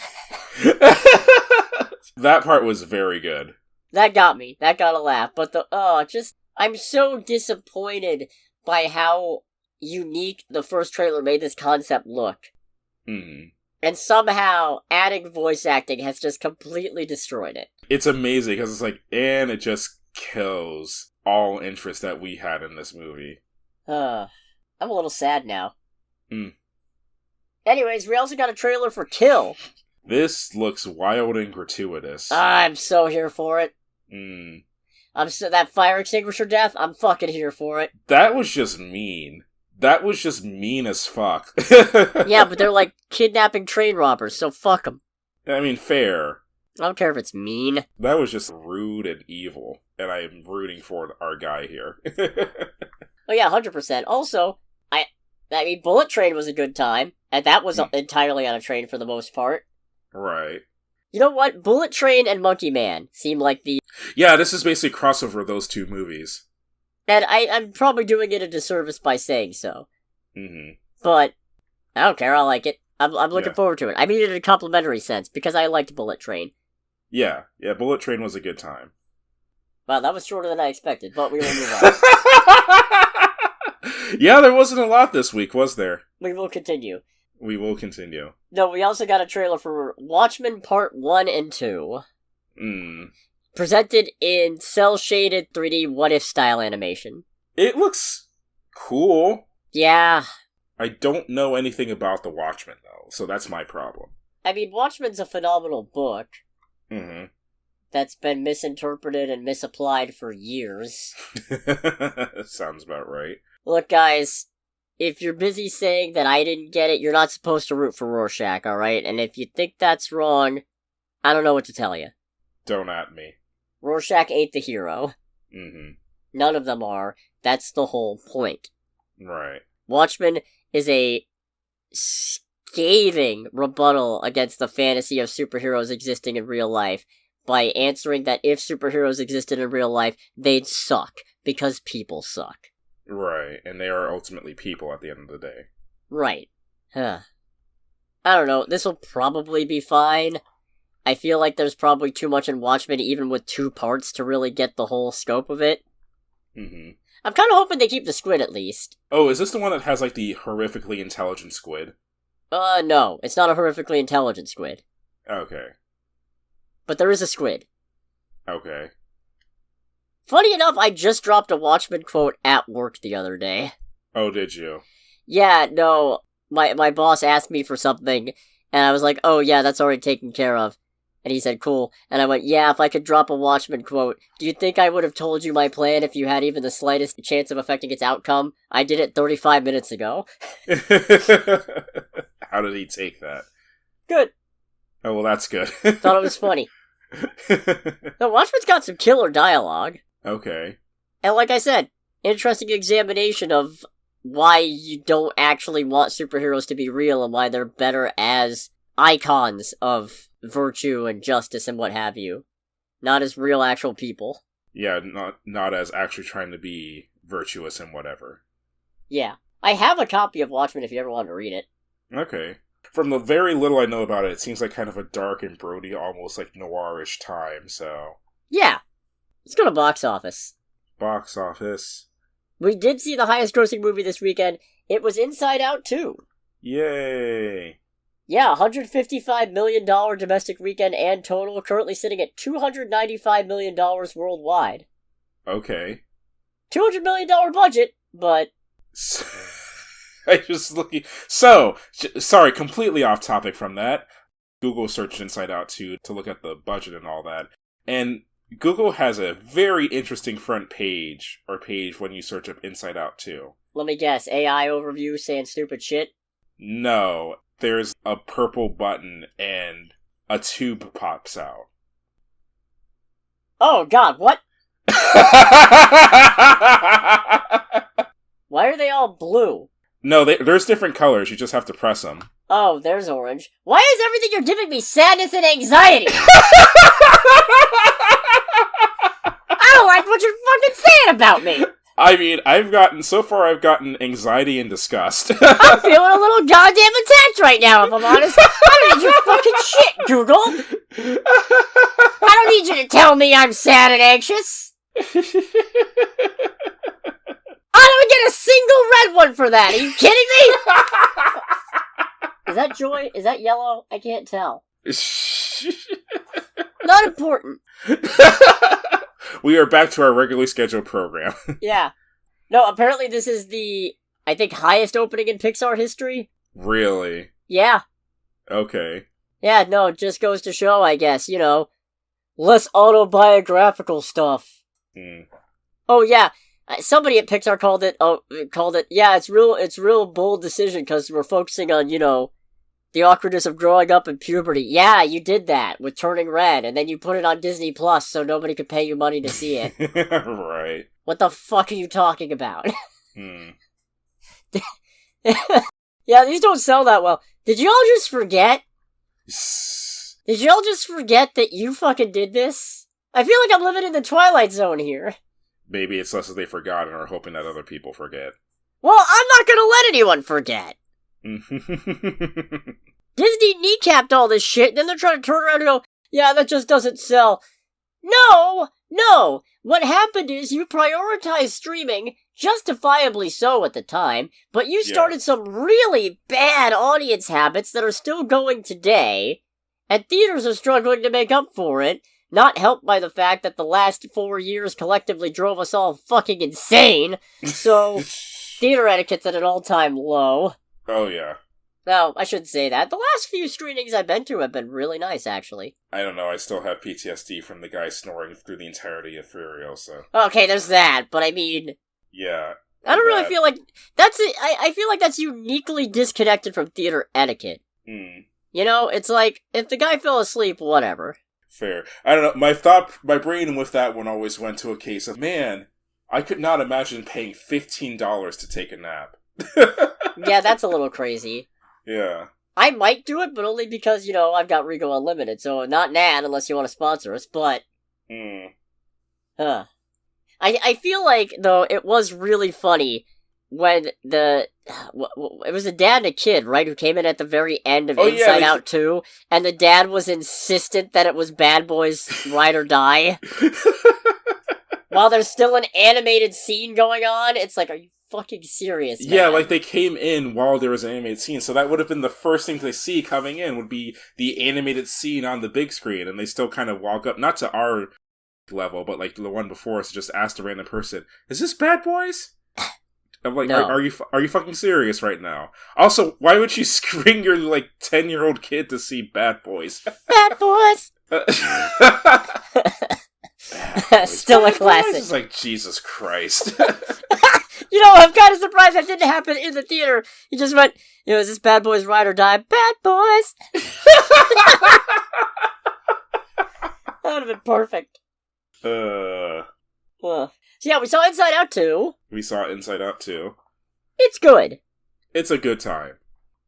That part was very good. That got me. That got a laugh. But I'm so disappointed by how unique the first trailer made this concept look. Mm-hmm. And somehow, adding voice acting has just completely destroyed it. It's amazing, because it's like, and it just kills all interest that we had in this movie. I'm a little sad now. Hmm. Anyways, we also got a trailer for Kill. This looks wild and gratuitous. I'm so here for it. Hmm. That fire extinguisher death, I'm fucking here for it. That was just mean. That was just mean as fuck. Yeah, but they're like kidnapping train robbers, so fuck them. I mean, fair. I don't care if it's mean. That was just rude and evil, and I am rooting for our guy here. Oh yeah, 100%. Also, I mean, Bullet Train was a good time, and that was entirely on a train for the most part. Right. You know what? Bullet Train and Monkey Man seem like the... Yeah, this is basically a crossover of those two movies. And I'm probably doing it a disservice by saying so. Mm-hmm. But, I don't care, I like it. I'm looking forward to it. I mean it in a complimentary sense, because I liked Bullet Train. Yeah, Bullet Train was a good time. Wow, that was shorter than I expected, but we will move on. Yeah, there wasn't a lot this week, was there? We will continue. We will continue. No, we also got a trailer for Watchmen Part 1 and 2. Presented in cel-shaded 3D what-if style animation. It looks cool. Yeah. I don't know anything about the Watchmen, though, so that's my problem. I mean, Watchmen's a phenomenal book. Mm-hmm. That's been misinterpreted and misapplied for years. Sounds about right. Look, guys, if you're busy saying that I didn't get it, you're not supposed to root for Rorschach, alright? And if you think that's wrong, I don't know what to tell you. Don't at me. Rorschach ain't the hero. Mm-hmm. None of them are. That's the whole point. Right. Watchmen is a scathing rebuttal against the fantasy of superheroes existing in real life by answering that if superheroes existed in real life, they'd suck, because people suck. Right, and they are ultimately people at the end of the day. Right. Huh. I don't know, this will probably be fine. I feel like there's probably too much in Watchmen, even with 2 parts, to really get the whole scope of it. Mm-hmm. I'm kind of hoping they keep the squid, at least. Oh, is this the one that has, like, the horrifically intelligent squid? No, it's not a horrifically intelligent squid. Okay. But there is a squid. Okay. Funny enough, I just dropped a Watchmen quote at work the other day. Oh, did you? Yeah, no, my boss asked me for something, and I was like, oh yeah, that's already taken care of. And he said, cool. And I went, yeah, if I could drop a Watchmen quote, do you think I would have told you my plan if you had even the slightest chance of affecting its outcome? I did it 35 minutes ago. How did he take that? Good. Oh, well, that's good. Thought it was funny. No, Watchmen's got some killer dialogue. Okay. And like I said, interesting examination of why you don't actually want superheroes to be real and why they're better as icons of virtue and justice and what have you. Not as real actual people. Yeah, not as actually trying to be virtuous and whatever. Yeah. I have a copy of Watchmen if you ever want to read it. Okay. From the very little I know about it, it seems like kind of a dark and broody, almost like noirish time, so... Yeah. Let's go to box office. Box office. We did see the highest grossing movie this weekend. It was Inside Out 2. Yay! Yeah, $155 million domestic weekend and total, currently sitting at $295 million worldwide. Okay. $200 million budget, but... I just looking. So, sorry, completely off topic from that. Google searched Inside Out 2 to look at the budget and all that. And Google has a very interesting front page, or page when you search up Inside Out 2. Let me guess, AI overview saying stupid shit? No, there's a purple button and a tube pops out. Oh god, what? Why are they all blue? No, there's different colors, you just have to press them. Oh, there's orange. Why is everything you're giving me sadness and anxiety? I don't like what you're fucking saying about me! I mean, I've gotten anxiety and disgust. I'm feeling a little goddamn attacked right now, if I'm honest. I don't need your fucking shit, Google! I don't need you to tell me I'm sad and anxious! I don't get a single red one for that, are you kidding me? Is that joy? Is that yellow? I can't tell. Not important. We are back to our regularly scheduled program. Yeah. No, apparently this is the I think, highest opening in Pixar history. Really? Yeah. Okay. Yeah, no, it just goes to show, I guess, less autobiographical stuff. Oh, yeah. Somebody at Pixar called it, yeah, it's real bold decision, because we're focusing on, the awkwardness of growing up in puberty. Yeah, you did that with Turning Red, and then you put it on Disney Plus so nobody could pay you money to see it. Right. What the fuck are you talking about? Yeah, these don't sell that well. Did y'all just forget? Did y'all just forget that you fucking did this? I feel like I'm living in the Twilight Zone here. Maybe it's less that they forgot and are hoping that other people forget. Well, I'm not gonna let anyone forget. Disney kneecapped all this shit, and then they're trying to turn around and go, yeah, that just doesn't sell. No! What happened is you prioritized streaming, justifiably so at the time, but you started some really bad audience habits that are still going today, and theaters are struggling to make up for it, not helped by the fact that the last 4 years collectively drove us all fucking insane, so theater etiquette's at an all-time low. Oh, yeah. No, I shouldn't say that. The last few screenings I've been to have been really nice, actually. I don't know, I still have PTSD from the guy snoring through the entirety of Furiosa. Okay, there's that, but I mean... Yeah. I don't really feel like... That's it. I feel like that's uniquely disconnected from theater etiquette. It's like, if the guy fell asleep, whatever. Fair. I don't know, my brain with that one always went to a case of, man, I could not imagine paying $15 to take a nap. Yeah, that's a little crazy. Yeah. I might do it, but only because, I've got Rigo Unlimited, so not NAN unless you want to sponsor us, but... I feel like, though, it was really funny when it was a dad and a kid, right, who came in at the very end of Inside Out 2, and the dad was insistent that it was Bad Boys Ride or Die. While there's still an animated scene going on, it's like, are you fucking serious, man? Yeah, like they came in while there was an animated scene, so that would have been the first thing they see coming in would be the animated scene on the big screen, and they still kind of walk up, not to our level, but like the one before us, just asked a random person, "Is this Bad Boys?" I'm like, no. Are you fucking serious right now? Also, why would you screen your 10-year-old kid to see Bad Boys? Bad Boys. Still a classic. It's like, Jesus Christ. I'm kind of surprised that didn't happen in the theater. He just went, is this Bad Boys Ride or Die? Bad Boys! That would have been perfect. So yeah, we saw Inside Out 2. It's good. It's a good time.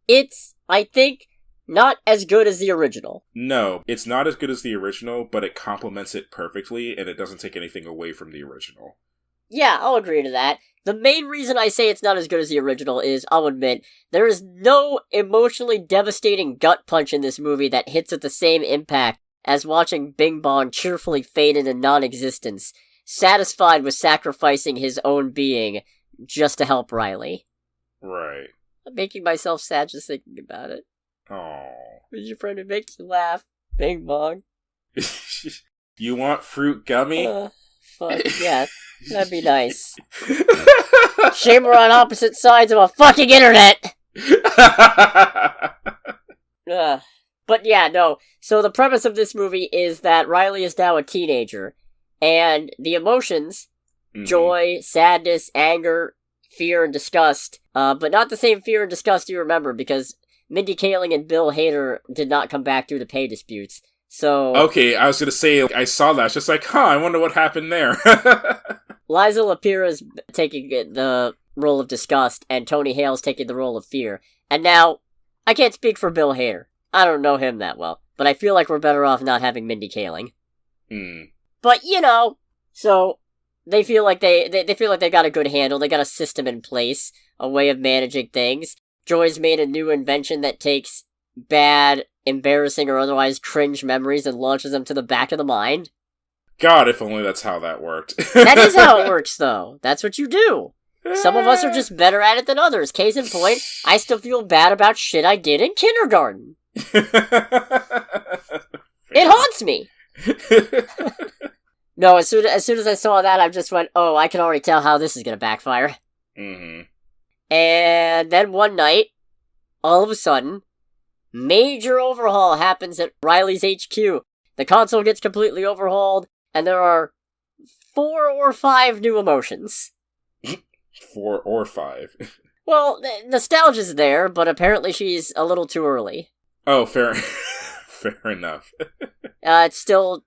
It's, I think, not as good as the original. No, it's not as good as the original, but it complements it perfectly, and it doesn't take anything away from the original. Yeah, I'll agree to that. The main reason I say it's not as good as the original is, I'll admit, there is no emotionally devastating gut punch in this movie that hits with the same impact as watching Bing Bong cheerfully fade into non-existence, satisfied with sacrificing his own being just to help Riley. Right. I'm making myself sad just thinking about it. Aww. Who's your friend who makes you laugh? Bing Bong. You want fruit gummy? Fuck, yeah. That'd be nice. Shame we're on opposite sides of a fucking internet! But yeah, no. So the premise of this movie is that Riley is now a teenager, and the emotions, joy, sadness, anger, fear, and disgust, but not the same fear and disgust you remember, because Mindy Kaling and Bill Hader did not come back through the pay disputes. So okay, I was gonna say, I saw that, it's just like, I wonder what happened there. Liza Lapira's taking the role of disgust, and Tony Hale's taking the role of fear. And now, I can't speak for Bill Hader. I don't know him that well, but I feel like we're better off not having Mindy Kaling. But, so they feel like they feel like they got a good handle, they got a system in place, a way of managing things. Joy's made a new invention that takes bad, embarrassing, or otherwise cringe memories and launches them to the back of the mind. God, if only that's how that worked. That is how it works, though. That's what you do. Some of us are just better at it than others. Case in point, I still feel bad about shit I did in kindergarten. It haunts me. No, as soon as I saw that, I just went, oh, I can already tell how this is gonna backfire. And then one night, all of a sudden, major overhaul happens at Riley's HQ. The console gets completely overhauled, and there are 4 or 5 new emotions. 4 or 5? Well, nostalgia's there, but apparently she's a little too early. Oh, fair enough. It's still,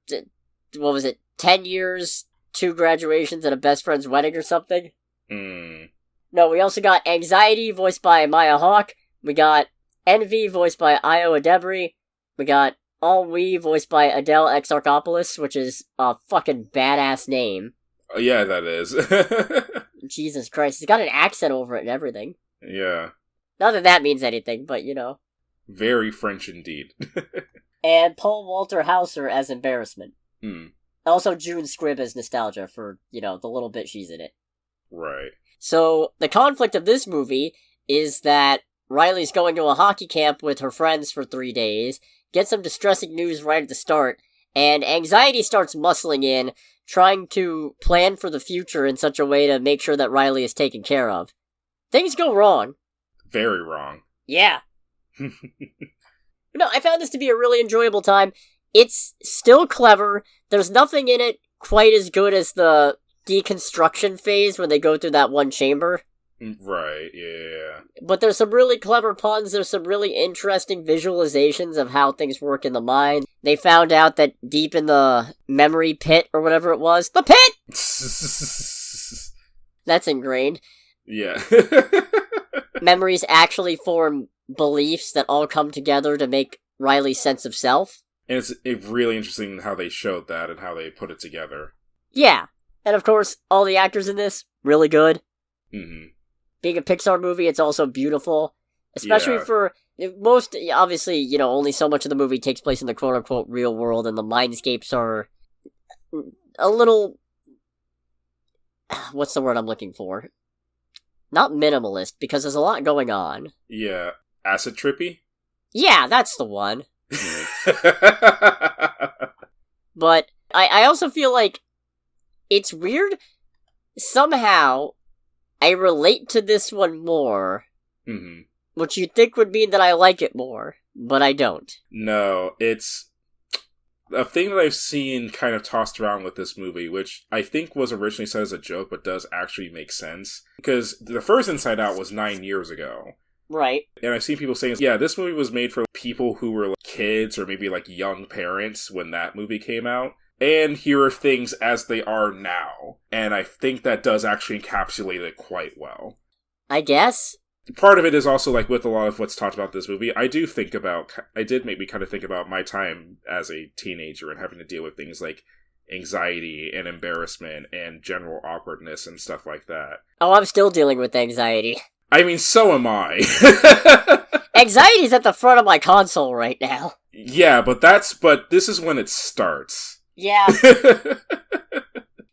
what was it, 10 years, 2 graduations, and a best friend's wedding or something? No, we also got Anxiety, voiced by Maya Hawke. We got Envy, voiced by Io Adebri. We got Ennui, voiced by Adele Exarchopoulos, which is a fucking badass name. Oh, yeah, that is. Jesus Christ, he's got an accent over it and everything. Yeah. Not that that means anything, but you know. Very French indeed. And Paul Walter Hauser as Embarrassment. Also June Squibb as Nostalgia for, you know, the little bit she's in it. Right. So, the conflict of this movie is that Riley's going to a hockey camp with her friends for 3 days, gets some distressing news right at the start, and Anxiety starts muscling in, trying to plan for the future in such a way to make sure that Riley is taken care of. Things go wrong. Very wrong. Yeah. No, I found this to be a really enjoyable time. It's still clever. There's nothing in it quite as good as the deconstruction phase when they go through that one chamber. Right, yeah. But there's some really clever puns, there's some really interesting visualizations of how things work in the mind. They found out that deep in the memory pit, or whatever it was, the pit! That's ingrained. Yeah. Memories actually form beliefs that all come together to make Riley's sense of self. And it's really interesting how they showed that and how they put it together. Yeah. And of course, all the actors in this, really good. Mm-hmm. Being a Pixar movie, it's also beautiful. Especially for most, obviously, you know, only so much of the movie takes place in the quote-unquote real world, and the mindscapes are a little... What's the word I'm looking for? Not minimalist, because there's a lot going on. Yeah. Acid trippy? Yeah, that's the one. But I also feel like it's weird. Somehow, I relate to this one more, which you'd think would mean that I like it more, but I don't. No, it's a thing that I've seen kind of tossed around with this movie, which I think was originally said as a joke, but does actually make sense. Because the first Inside Out was 9 years ago. Right. And I've seen people saying, yeah, this movie was made for people who were like kids or maybe like young parents when that movie came out. And here are things as they are now. And I think that does actually encapsulate it quite well. I guess. Part of it is also, like, with a lot of what's talked about this movie, it did make me kind of think about my time as a teenager and having to deal with things like anxiety and embarrassment and general awkwardness and stuff like that. Oh, I'm still dealing with anxiety. I mean, so am I. Anxiety's at the front of my console right now. Yeah, but this is when it starts. Yeah.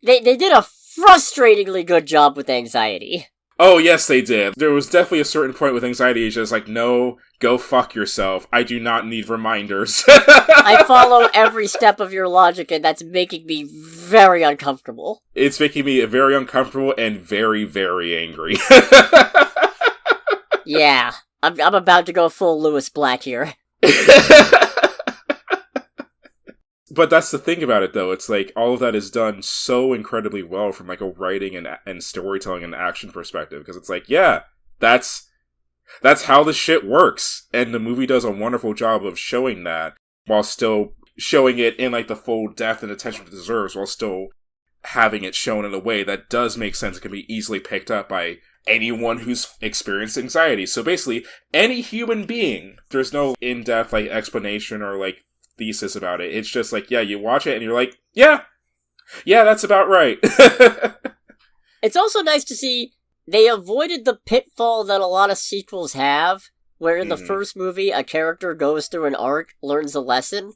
They did a frustratingly good job with anxiety. Oh, yes, they did. There was definitely a certain point with anxiety, it's just like, no, go fuck yourself. I do not need reminders. I follow every step of your logic, and that's making me very uncomfortable. It's making me very uncomfortable and very, very angry. Yeah, I'm about to go full Lewis Black here. But that's the thing about it, though. It's like, all of that is done so incredibly well from, like, a writing and storytelling and action perspective. Because it's like, yeah, that's how the shit works. And the movie does a wonderful job of showing that, while still showing it in, like, the full depth and attention it deserves, while still having it shown in a way that does make sense and can be easily picked up by anyone who's experienced anxiety. So basically, any human being. There's no in-depth, like, explanation or, like, thesis about it. It's just like, yeah, you watch it and you're like, yeah, that's about right. It's also nice to see they avoided the pitfall that a lot of sequels have, where in the first movie, a character goes through an arc, learns a lesson,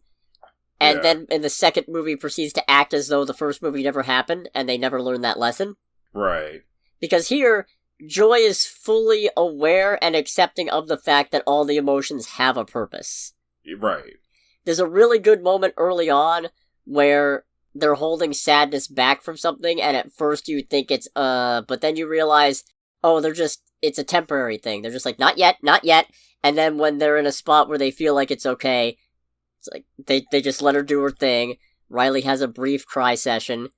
and then in the second movie proceeds to act as though the first movie never happened, and they never learned that lesson. Right. Because here, Joy is fully aware and accepting of the fact that all the emotions have a purpose. Right. There's a really good moment early on where they're holding sadness back from something, and at first you think it's, but then you realize, oh, it's a temporary thing. They're just like, not yet, not yet. And then when they're in a spot where they feel like it's okay, it's like, they just let her do her thing. Riley has a brief cry session.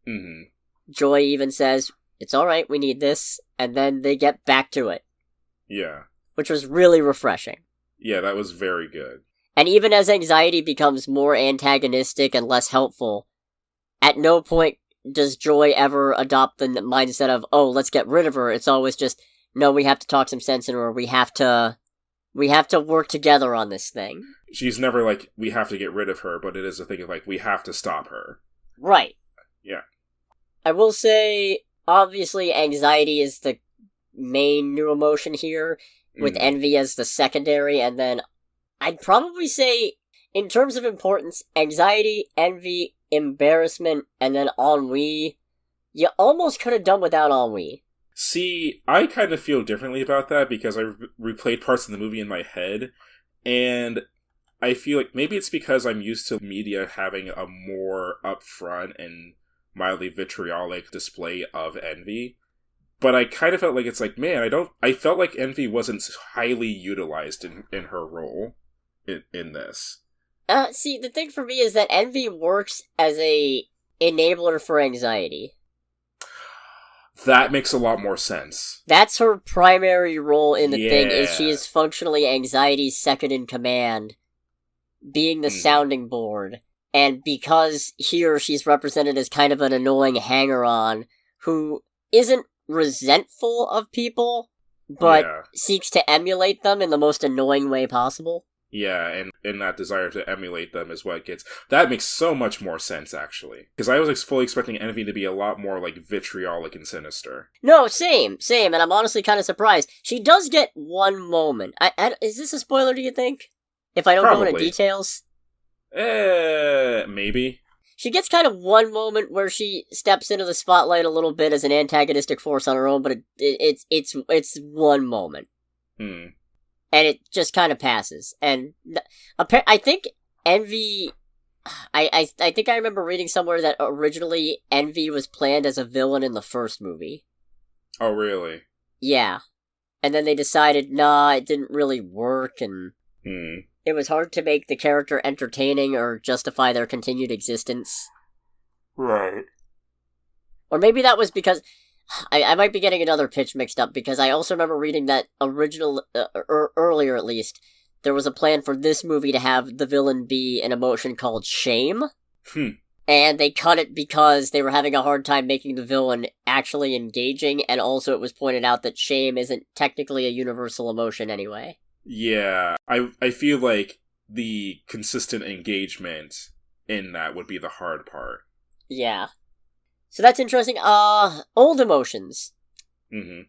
Mm-hmm. Joy even says, it's alright, we need this. And then they get back to it. Yeah. Which was really refreshing. Yeah, that was very good. And even as anxiety becomes more antagonistic and less helpful, at no point does Joy ever adopt the mindset of, oh, let's get rid of her. It's always just, no, we have to talk some sense into her. We have to work together on this thing. She's never like, we have to get rid of her, but it is a thing of like, we have to stop her. Right. Yeah. I will say, obviously, anxiety is the main new emotion here, with envy as the secondary, and then I'd probably say, in terms of importance, anxiety, envy, embarrassment, and then ennui. You almost could have done without ennui. See, I kind of feel differently about that because I replayed parts of the movie in my head, and I feel like maybe it's because I'm used to media having a more upfront and mildly vitriolic display of envy. But I kind of felt like it's like, man, I felt like envy wasn't highly utilized in her role in this. See, the thing for me is that envy works as a enabler for anxiety. That makes a lot more sense. That's her primary role in the thing, is she is functionally anxiety's second in command, being the sounding board. And because here she's represented as kind of an annoying hanger-on who isn't resentful of people, but seeks to emulate them in the most annoying way possible. Yeah, and that desire to emulate them is what gets... That makes so much more sense, actually. Because I was fully expecting Envy to be a lot more, like, vitriolic and sinister. No, same, and I'm honestly kind of surprised. She does get one moment. Is this a spoiler, do you think? If I don't go into details? Maybe. She gets kind of one moment where she steps into the spotlight a little bit as an antagonistic force on her own, but it's one moment. And it just kind of passes. And I think Envy... I think I remember reading somewhere that originally Envy was planned as a villain in the first movie. Oh, really? Yeah. And then they decided, nah, it didn't really work, and... It was hard to make the character entertaining or justify their continued existence. Right. Or maybe that was because... I might be getting another pitch mixed up, because I also remember reading that earlier at least, there was a plan for this movie to have the villain be an emotion called shame. And they cut it because they were having a hard time making the villain actually engaging, and also it was pointed out that shame isn't technically a universal emotion anyway. Yeah, I feel like the consistent engagement in that would be the hard part. Yeah. So that's interesting. Old emotions.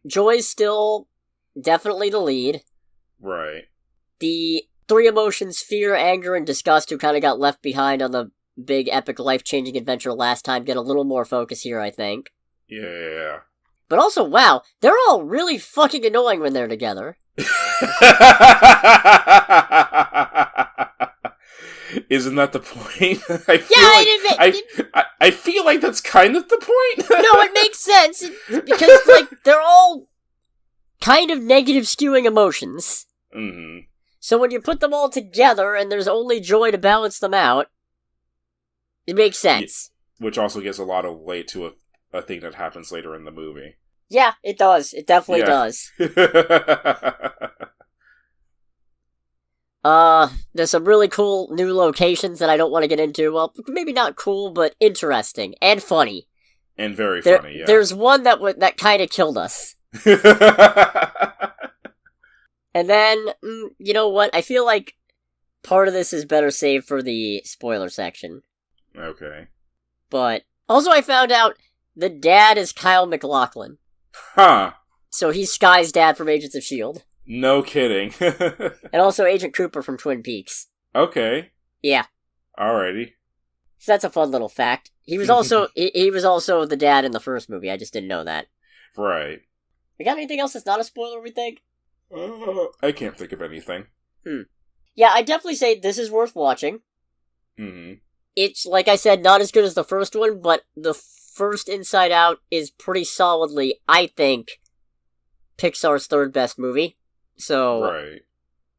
Joy's still definitely the lead. Right. The three emotions, fear, anger, and disgust, who kind of got left behind on the big epic life-changing adventure last time, get a little more focus here, I think. Yeah. But also, wow, they're all really fucking annoying when they're together. Isn't that the point? I feel like that's kind of the point. No, it makes sense, because, like, they're all kind of negative skewing emotions. So when you put them all together and there's only joy to balance them out, it makes sense. Which also gives a lot of weight to a thing that happens later in the movie. Yeah, it does. It definitely does. There's some really cool new locations that I don't want to get into. Well, maybe not cool, but interesting and funny. And very funny, yeah. There's one that kind of killed us. And then, you know what? I feel like part of this is better saved for the spoiler section. Okay. But also I found out the dad is Kyle MacLachlan. Huh. So he's Sky's dad from Agents of S.H.I.E.L.D. No kidding. And also Agent Cooper from Twin Peaks. Okay. Yeah. Alrighty. So that's a fun little fact. He was also he was also the dad in the first movie. I just didn't know that. Right. We got anything else that's not a spoiler, we think? I can't think of anything. Yeah, I'd definitely say this is worth watching. It's, like I said, not as good as the first one, but the first Inside Out is pretty solidly, I think, Pixar's third best movie. So, right.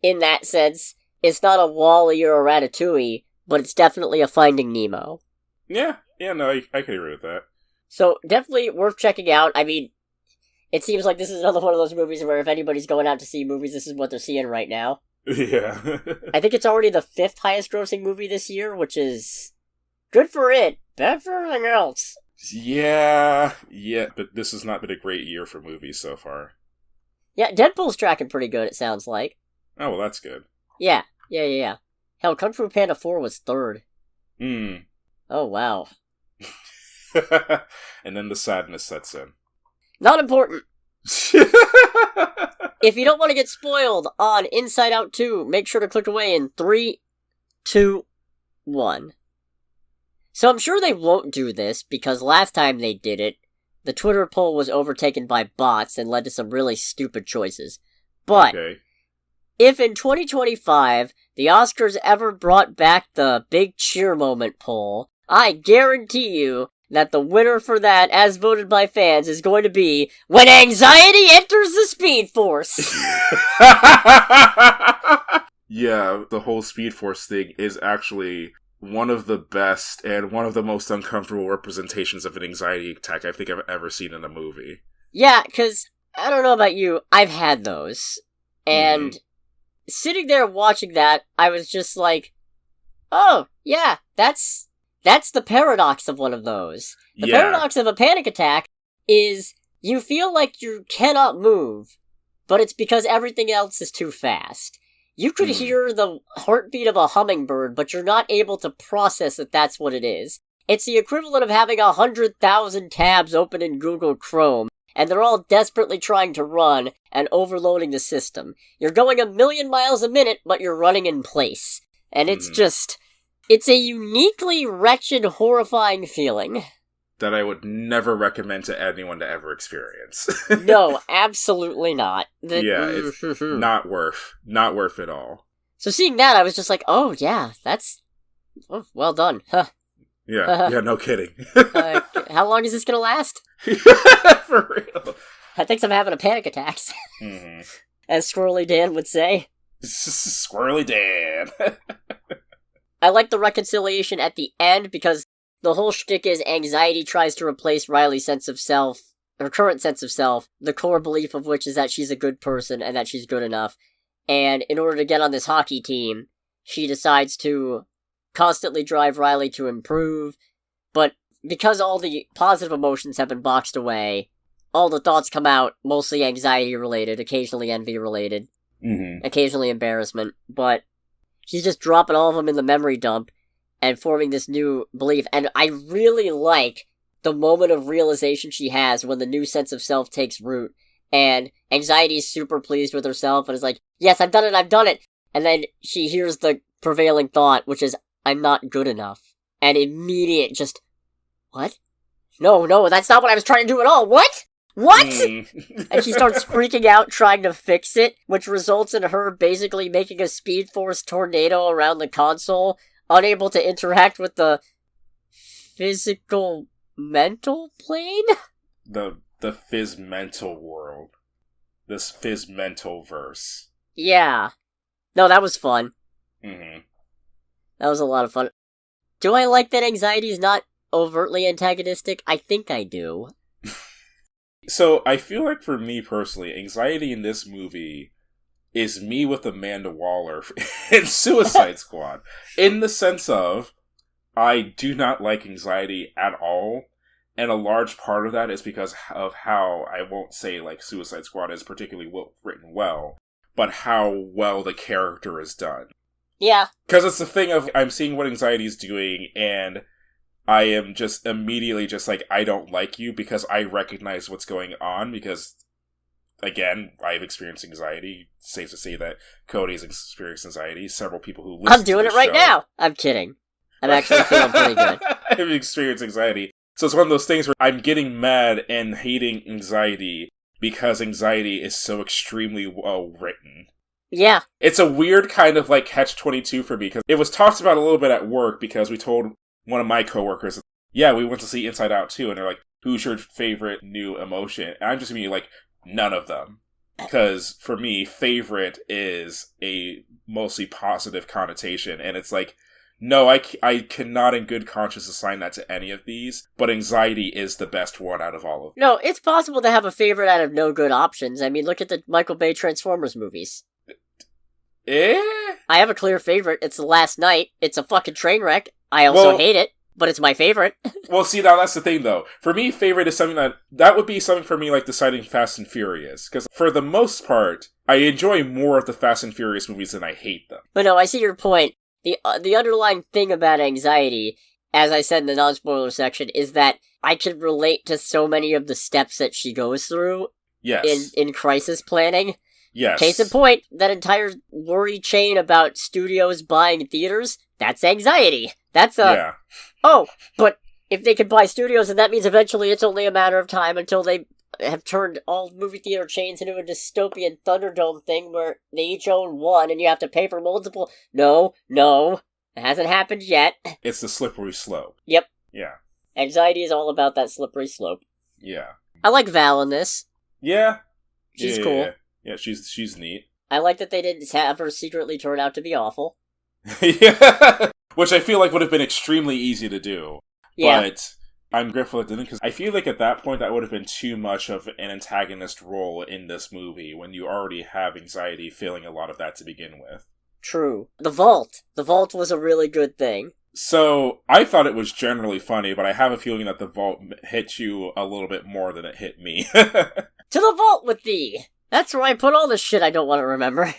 In that sense, it's not a WALL-E or a Ratatouille, but it's definitely a Finding Nemo. Yeah, no, I can agree with that. So, definitely worth checking out. I mean, it seems like this is another one of those movies where if anybody's going out to see movies, this is what they're seeing right now. Yeah. I think it's already the 5th highest grossing movie this year, which is good for it, bad for everything else. Yeah, but this has not been a great year for movies so far. Yeah, Deadpool's tracking pretty good, it sounds like. Oh, well, that's good. Yeah. Hell, Kung Fu Panda 4 was 3rd. Oh, wow. And then the sadness sets in. Not important. If you don't want to get spoiled on Inside Out 2, make sure to click away in 3, 2, 1. So I'm sure they won't do this, because last time they did it, the Twitter poll was overtaken by bots and led to some really stupid choices. But, if in 2025, the Oscars ever brought back the Big Cheer Moment poll, I guarantee you that the winner for that, as voted by fans, is going to be When Anxiety Enters the Speed Force! Yeah, the whole Speed Force thing is actually one of the best and one of the most uncomfortable representations of an anxiety attack I think I've ever seen in a movie. Yeah, because, I don't know about you, I've had those. And sitting there watching that, I was just like, oh, yeah, that's the paradox of one of those. The paradox of a panic attack is you feel like you cannot move, but it's because everything else is too fast. You could hear the heartbeat of a hummingbird, but you're not able to process that that's what it is. It's the equivalent of having 100,000 tabs open in Google Chrome, and they're all desperately trying to run and overloading the system. You're going 1,000,000 miles a minute, but you're running in place. And it's just... It's a uniquely wretched, horrifying feeling. That I would never recommend to anyone to ever experience. No, absolutely not. It's not worth it all. So seeing that, I was just like, oh yeah, that's... Oh, well done. Huh. Yeah, no kidding. How long is this gonna last? For real. I think I'm having a panic attacks. As Squirrely Dan would say. Squirrely Dan. I like the reconciliation at the end, because the whole shtick is anxiety tries to replace Riley's sense of self, her current sense of self, the core belief of which is that she's a good person and that she's good enough. And in order to get on this hockey team, she decides to constantly drive Riley to improve, but because all the positive emotions have been boxed away, all the thoughts come out, mostly anxiety-related, occasionally envy-related, occasionally embarrassment, but she's just dropping all of them in the memory dump and forming this new belief. And I really like the moment of realization she has when the new sense of self takes root. And anxiety is super pleased with herself and is like, yes, I've done it. And then she hears the prevailing thought, which is, I'm not good enough. And immediate just, what? No, that's not what I was trying to do at all. What? And she starts freaking out trying to fix it, which results in her basically making a Speed Force tornado around the console, unable to interact with the physical mental plane? The phys-mental world. This phys-mental verse. Yeah. No, that was fun. That was a lot of fun. Do I like that anxiety is not overtly antagonistic? I think I do. So, I feel like for me personally, anxiety in this movie is me with Amanda Waller in Suicide Squad. In the sense of, I do not like anxiety at all, and a large part of that is because of how, I won't say like Suicide Squad is particularly written well, but how well the character is done. Yeah. Because it's the thing of, I'm seeing what anxiety is doing, and I am just immediately just like, I don't like you because I recognize what's going on because, again, I've experienced anxiety. It's safe to say that Cody's experienced anxiety. Several people who listen I'm doing it right now! I'm kidding. I'm actually feeling pretty good. I've experienced anxiety. So it's one of those things where I'm getting mad and hating anxiety because anxiety is so extremely well written. Yeah. It's a weird kind of like catch-22 for me because it was talked about a little bit at work because we told one of my coworkers, yeah, we went to see Inside Out 2, and they're like, who's your favorite new emotion? And I'm just immediately like, none of them. Because for me, favorite is a mostly positive connotation, and it's like, no, I cannot in good conscience assign that to any of these, but anxiety is the best one out of all of them. No, it's possible to have a favorite out of no good options. I mean, look at the Michael Bay Transformers movies. I have a clear favorite. It's The Last Night. It's a fucking train wreck. I also hate it, but it's my favorite. Well, see, now that's the thing, though. For me, favorite is something that would be something for me like deciding Fast and Furious. Because for the most part, I enjoy more of the Fast and Furious movies than I hate them. But no, I see your point. The underlying thing about anxiety, as I said in the non-spoiler section, is that I can relate to so many of the steps that she goes through in crisis planning. Yes. Case in point, that entire worry chain about studios buying theaters, that's anxiety. That's oh, but if they can buy studios, then that means eventually it's only a matter of time until they have turned all movie theater chains into a dystopian Thunderdome thing where they each own one and you have to pay for multiple. No, it hasn't happened yet. It's the slippery slope. Yep. Yeah. Anxiety is all about that slippery slope. Yeah. I like Val in this. Yeah. She's cool. Yeah, she's neat. I like that they didn't have her secretly turn out to be awful. Yeah. Which I feel like would have been extremely easy to do. Yeah. But I'm grateful it didn't, because I feel like at that point that would have been too much of an antagonist role in this movie when you already have anxiety feeling a lot of that to begin with. True. The Vault. The Vault was a really good thing. So, I thought it was generally funny, but I have a feeling that the Vault hit you a little bit more than it hit me. To the Vault with thee! That's where I put all the shit I don't want to remember.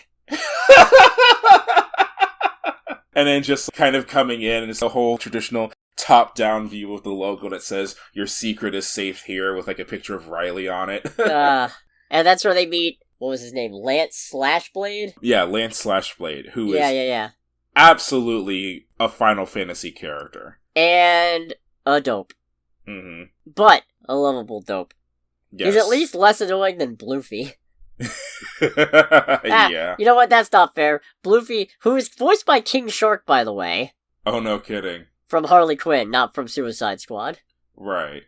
And then just kind of coming in, and it's a whole traditional top-down view of the logo that says, your secret is safe here, with like a picture of Riley on it. And that's where they meet, what was his name, Lance Slashblade? Yeah, Lance Slashblade, who is Yeah. absolutely a Final Fantasy character. And a dope. Mm-hmm. But a lovable dope. Yes. He's at least less annoying than Bluefy. Yeah. You know what? That's not fair. Bluefy, who is voiced by King Shark, by the way. Oh, no kidding. From Harley Quinn, not from Suicide Squad. Right.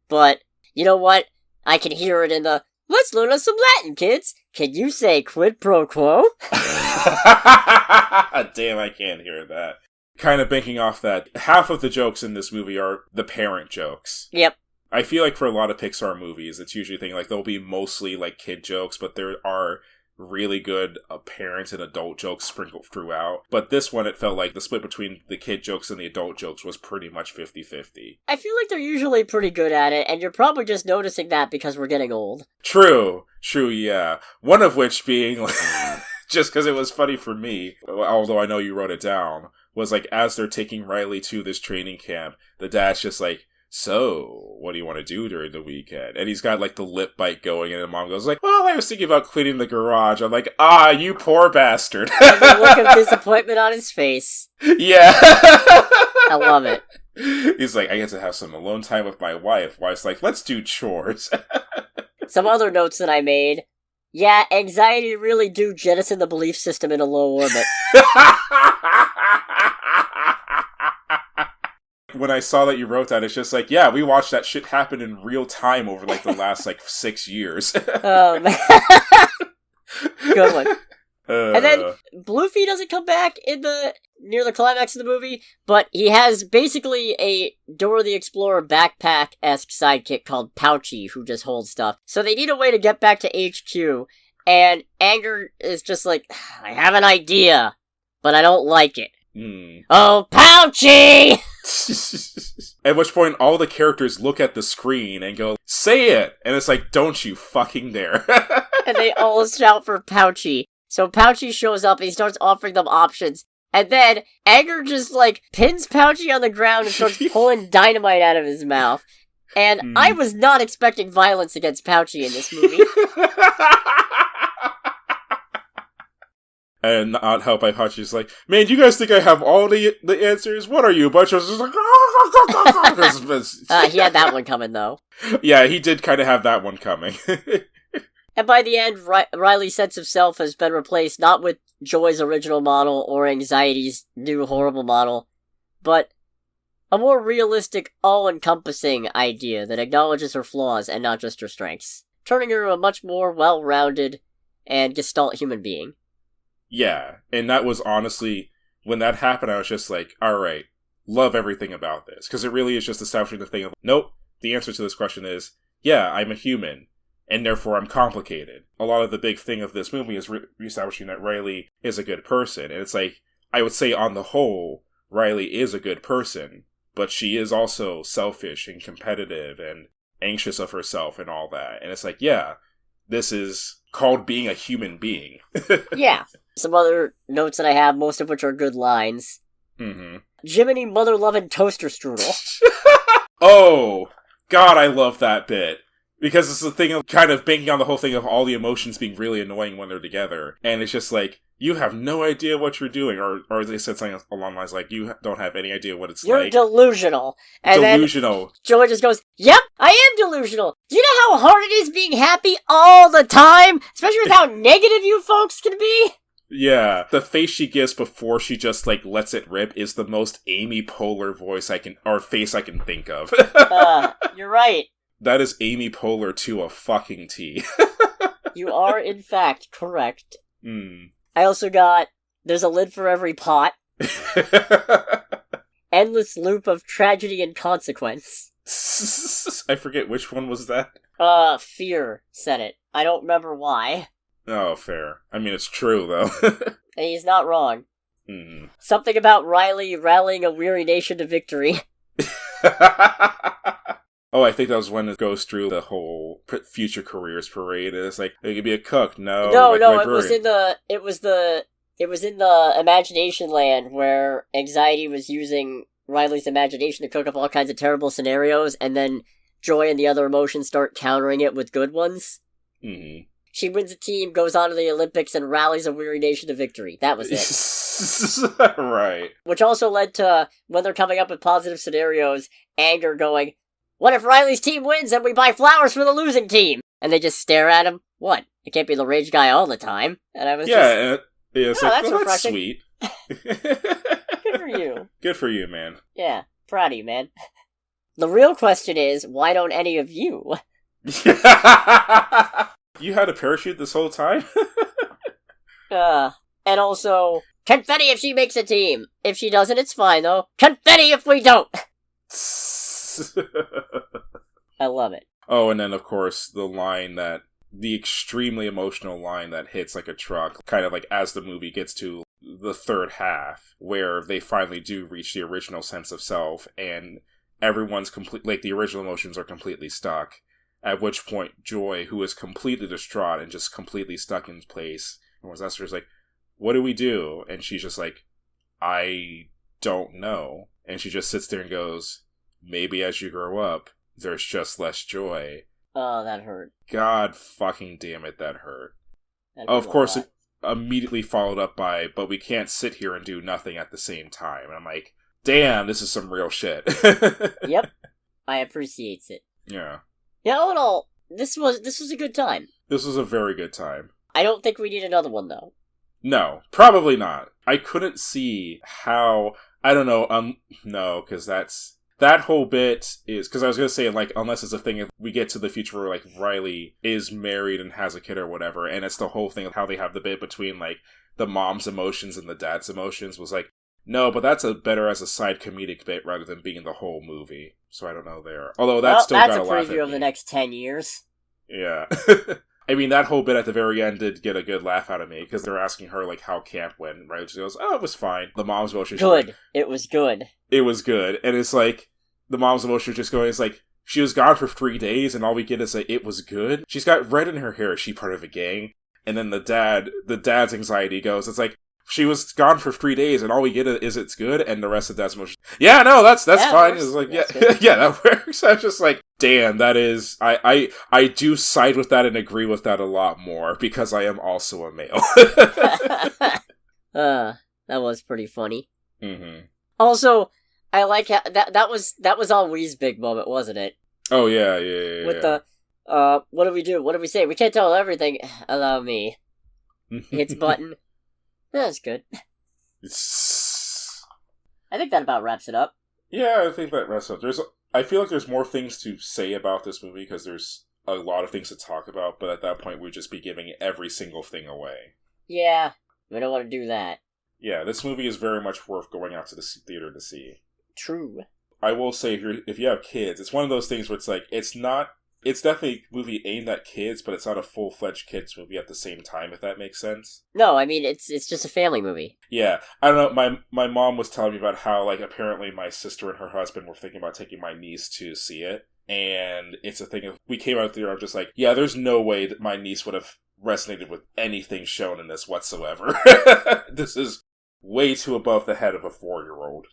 But, you know what? I can hear it in the, let's learn us some Latin, kids. Can you say quid pro quo? Damn, I can't hear that. Kind of banking off that, half of the jokes in this movie are the parent jokes. Yep. I feel like for a lot of Pixar movies, it's usually thing like they'll be mostly like kid jokes, but there are really good parent and adult jokes sprinkled throughout. But this one, it felt like the split between the kid jokes and the adult jokes was pretty much 50-50. I feel like they're usually pretty good at it, and you're probably just noticing that because we're getting old. True, yeah. One of which being, like, just because it was funny for me, although I know you wrote it down, was like, as they're taking Riley to this training camp, the dad's just like, so, what do you want to do during the weekend? And he's got, like, the lip bite going, and the mom goes, like, well, I was thinking about cleaning the garage. I'm like, you poor bastard. And the look of disappointment on his face. Yeah. I love it. He's like, I get to have some alone time with my wife. Wife's like, let's do chores. Some other notes that I made. Yeah, anxiety really do jettison the belief system in a low orbit. When I saw that you wrote that, it's just like, yeah, we watched that shit happen in real time over, like, the last, 6 years. Oh, man. Good one. And then, Bluefy doesn't come back near the climax of the movie, but he has basically a Dora the Explorer backpack-esque sidekick called Pouchy, who just holds stuff. So they need a way to get back to HQ, and Anger is just like, I have an idea, but I don't like it. Oh, Pouchy! At which point, all the characters look at the screen and go, say it! And it's like, don't you fucking dare. And they all shout for Pouchy. So Pouchy shows up and he starts offering them options. And then Anger just, pins Pouchy on the ground and starts pulling dynamite out of his mouth. And I was not expecting violence against Pouchy in this movie. And not helped by Pouchy's like, man, do you guys think I have all the answers? What are you, a bunch of... Just like, he had that one coming, though. Yeah, he did kind of have that one coming. And by the end, Riley's sense of self has been replaced not with Joy's original model or Anxiety's new horrible model, but a more realistic, all-encompassing idea that acknowledges her flaws and not just her strengths, turning her a much more well-rounded and Gestalt human being. Yeah, and that was honestly, when that happened, I was just like, alright, love everything about this. Because it really is just establishing the thing of, nope, the answer to this question is, yeah, I'm a human, and therefore I'm complicated. A lot of the big thing of this movie is reestablishing that Riley is a good person, and it's like, I would say on the whole, Riley is a good person, but she is also selfish and competitive and anxious of herself and all that. And it's like, yeah, this is called being a human being. Yeah. Some other notes that I have, most of which are good lines. Mm-hmm. Jiminy mother-loving toaster strudel. Oh, God, I love that bit. Because it's the thing of kind of banking on the whole thing of all the emotions being really annoying when they're together. And it's just like, you have no idea what you're doing. Or they said something along the lines like, you don't have any idea what it's You're like. delusional. And delusional. Then Joey just goes, yep, I am delusional. Do you know how hard it is being happy all the time? Especially with how negative you folks can be? Yeah, the face she gives before she just, like, lets it rip is the most Amy Poehler face I can think of. You're right. That is Amy Poehler to a fucking T. You are, in fact, correct. Mm. I also got, there's a lid for every pot. Endless loop of tragedy and consequence. I forget which one was that. Fear said it. I don't remember why. Oh, fair. I mean, it's true, though. And he's not wrong. Mm. Something about Riley rallying a weary nation to victory. Oh, I think that was when it goes through the whole future careers parade. And it's like, it could be a cook. No, it was in the imagination land where anxiety was using Riley's imagination to cook up all kinds of terrible scenarios, and then joy and the other emotions start countering it with good ones. Mm-hmm. She wins a team, goes on to the Olympics, and rallies a weary nation to victory. That was it. Right. Which also led to, when they're coming up with positive scenarios, Anger going, what if Riley's team wins and we buy flowers for the losing team? And they just stare at him. What? It can't be the rage guy all the time. And I was it's like, that's that's sweet. Good for you. Good for you, man. Yeah, proud of you, man. The real question is, why don't any of you? You had a parachute this whole time? And also, confetti if she makes a team. If she doesn't, it's fine, though. Confetti if we don't! I love it. Oh, and then, of course, the extremely emotional line that hits like a truck, kind of like as the movie gets to the third half, where they finally do reach the original sense of self, and everyone's the original emotions are completely stuck. At which point, Joy, who is completely distraught and just completely stuck in place, and was Esther's like, what do we do? And she's just like, I don't know. And she just sits there and goes, maybe as you grow up, there's just less joy. Oh, that hurt. God fucking damn it, that hurt. Of course, it immediately followed up by, but we can't sit here and do nothing at the same time. And I'm like, damn, this is some real shit. Yep. I appreciate it. Yeah. Yeah, all in all, this was a good time. This was a very good time. I don't think we need another one, though. No, probably not. I couldn't see how, I don't know, no, because that whole bit is, because I was going to say, like, unless it's a thing if we get to the future where, like, Riley is married and has a kid or whatever, and it's the whole thing of how they have the bit between, like, the mom's emotions and the dad's emotions was like, no, but that's better as a side comedic bit rather than being the whole movie. So I don't know there. Although that's still got a laugh at me. That's a preview of the next 10 years. Yeah. I mean, that whole bit at the very end did get a good laugh out of me, because they're asking her, like, how camp went, right? She goes, oh, it was fine. The mom's emotion... Good. It was good. It was good. And it's like, the mom's emotion just going, it's like, she was gone for 3 days, and all we get is like, it was good? She's got red in her hair. Is she part of a gang? And then the dad's anxiety goes, it's like, she was gone for 3 days, and all we get is it's good, and the rest of dad's emotion, yeah, no, that's fine. It's like, yeah, yeah, that works. I was just like, damn, that is, I do side with that and agree with that a lot more, because I am also a male. That was pretty funny. Mm-hmm. Also, I like how, that was all Wee's big moment, wasn't it? Oh, yeah. With the, what do we do? What do we say? We can't tell everything. Allow me. Hits button. That's good. I think that about wraps it up. Yeah, I think that wraps up. I feel like there's more things to say about this movie, because there's a lot of things to talk about, but at that point we'd just be giving every single thing away. Yeah, we don't want to do that. Yeah, this movie is very much worth going out to the theater to see. True. I will say, if you have kids, it's one of those things where it's like, it's definitely a movie aimed at kids, but it's not a full-fledged kids movie at the same time, if that makes sense. No, I mean, it's just a family movie. Yeah, I don't know, my mom was telling me about how, like, apparently my sister and her husband were thinking about taking my niece to see it, and it's a thing of, we came out there, I'm just like, yeah, there's no way that my niece would have resonated with anything shown in this whatsoever. This is way too above the head of a 4-year-old.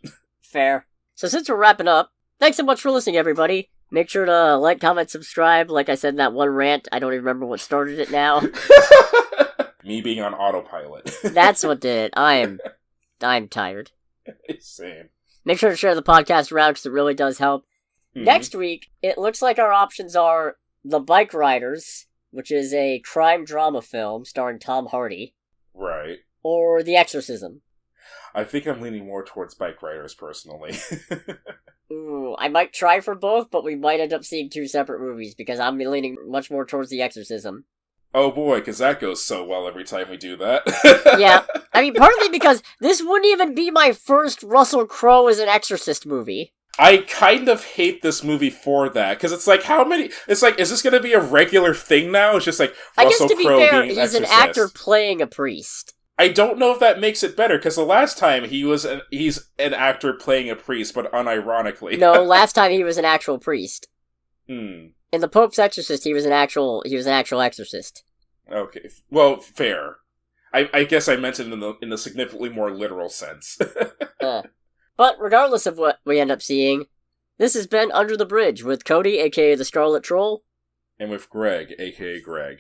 Fair. So since we're wrapping up, thanks so much for listening, everybody. Make sure to like, comment, subscribe. Like I said in that one rant, I don't even remember what started it now. Me being on autopilot. That's what did it. I'm tired. Same. Make sure to share the podcast around because it really does help. Mm-hmm. Next week, it looks like our options are The Bike Riders, which is a crime drama film starring Tom Hardy. Right. Or The Exorcism. I think I'm leaning more towards Bike Riders, personally. Ooh, I might try for both, but we might end up seeing two separate movies, because I'm leaning much more towards The Exorcism. Oh boy, because that goes so well every time we do that. Yeah, I mean, partly because this wouldn't even be my first Russell Crowe as an Exorcist movie. I kind of hate this movie for that, because it's like, how many... It's like, is this going to be a regular thing now? It's just like, Russell Crowe being an exorcist. I guess to be fair, he's an actor playing a priest. I don't know if that makes it better, because the last time he's an actor playing a priest, but unironically. No, last time he was an actual priest. In The Pope's Exorcist, he was an actual exorcist. Okay, well, fair. I guess I meant it in the significantly more literal sense. But regardless of what we end up seeing, this has been Under the Bridge with Cody, aka the Scarlet Troll. And with Greg, aka Greg.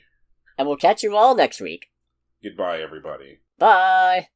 And we'll catch you all next week. Goodbye, everybody. Bye!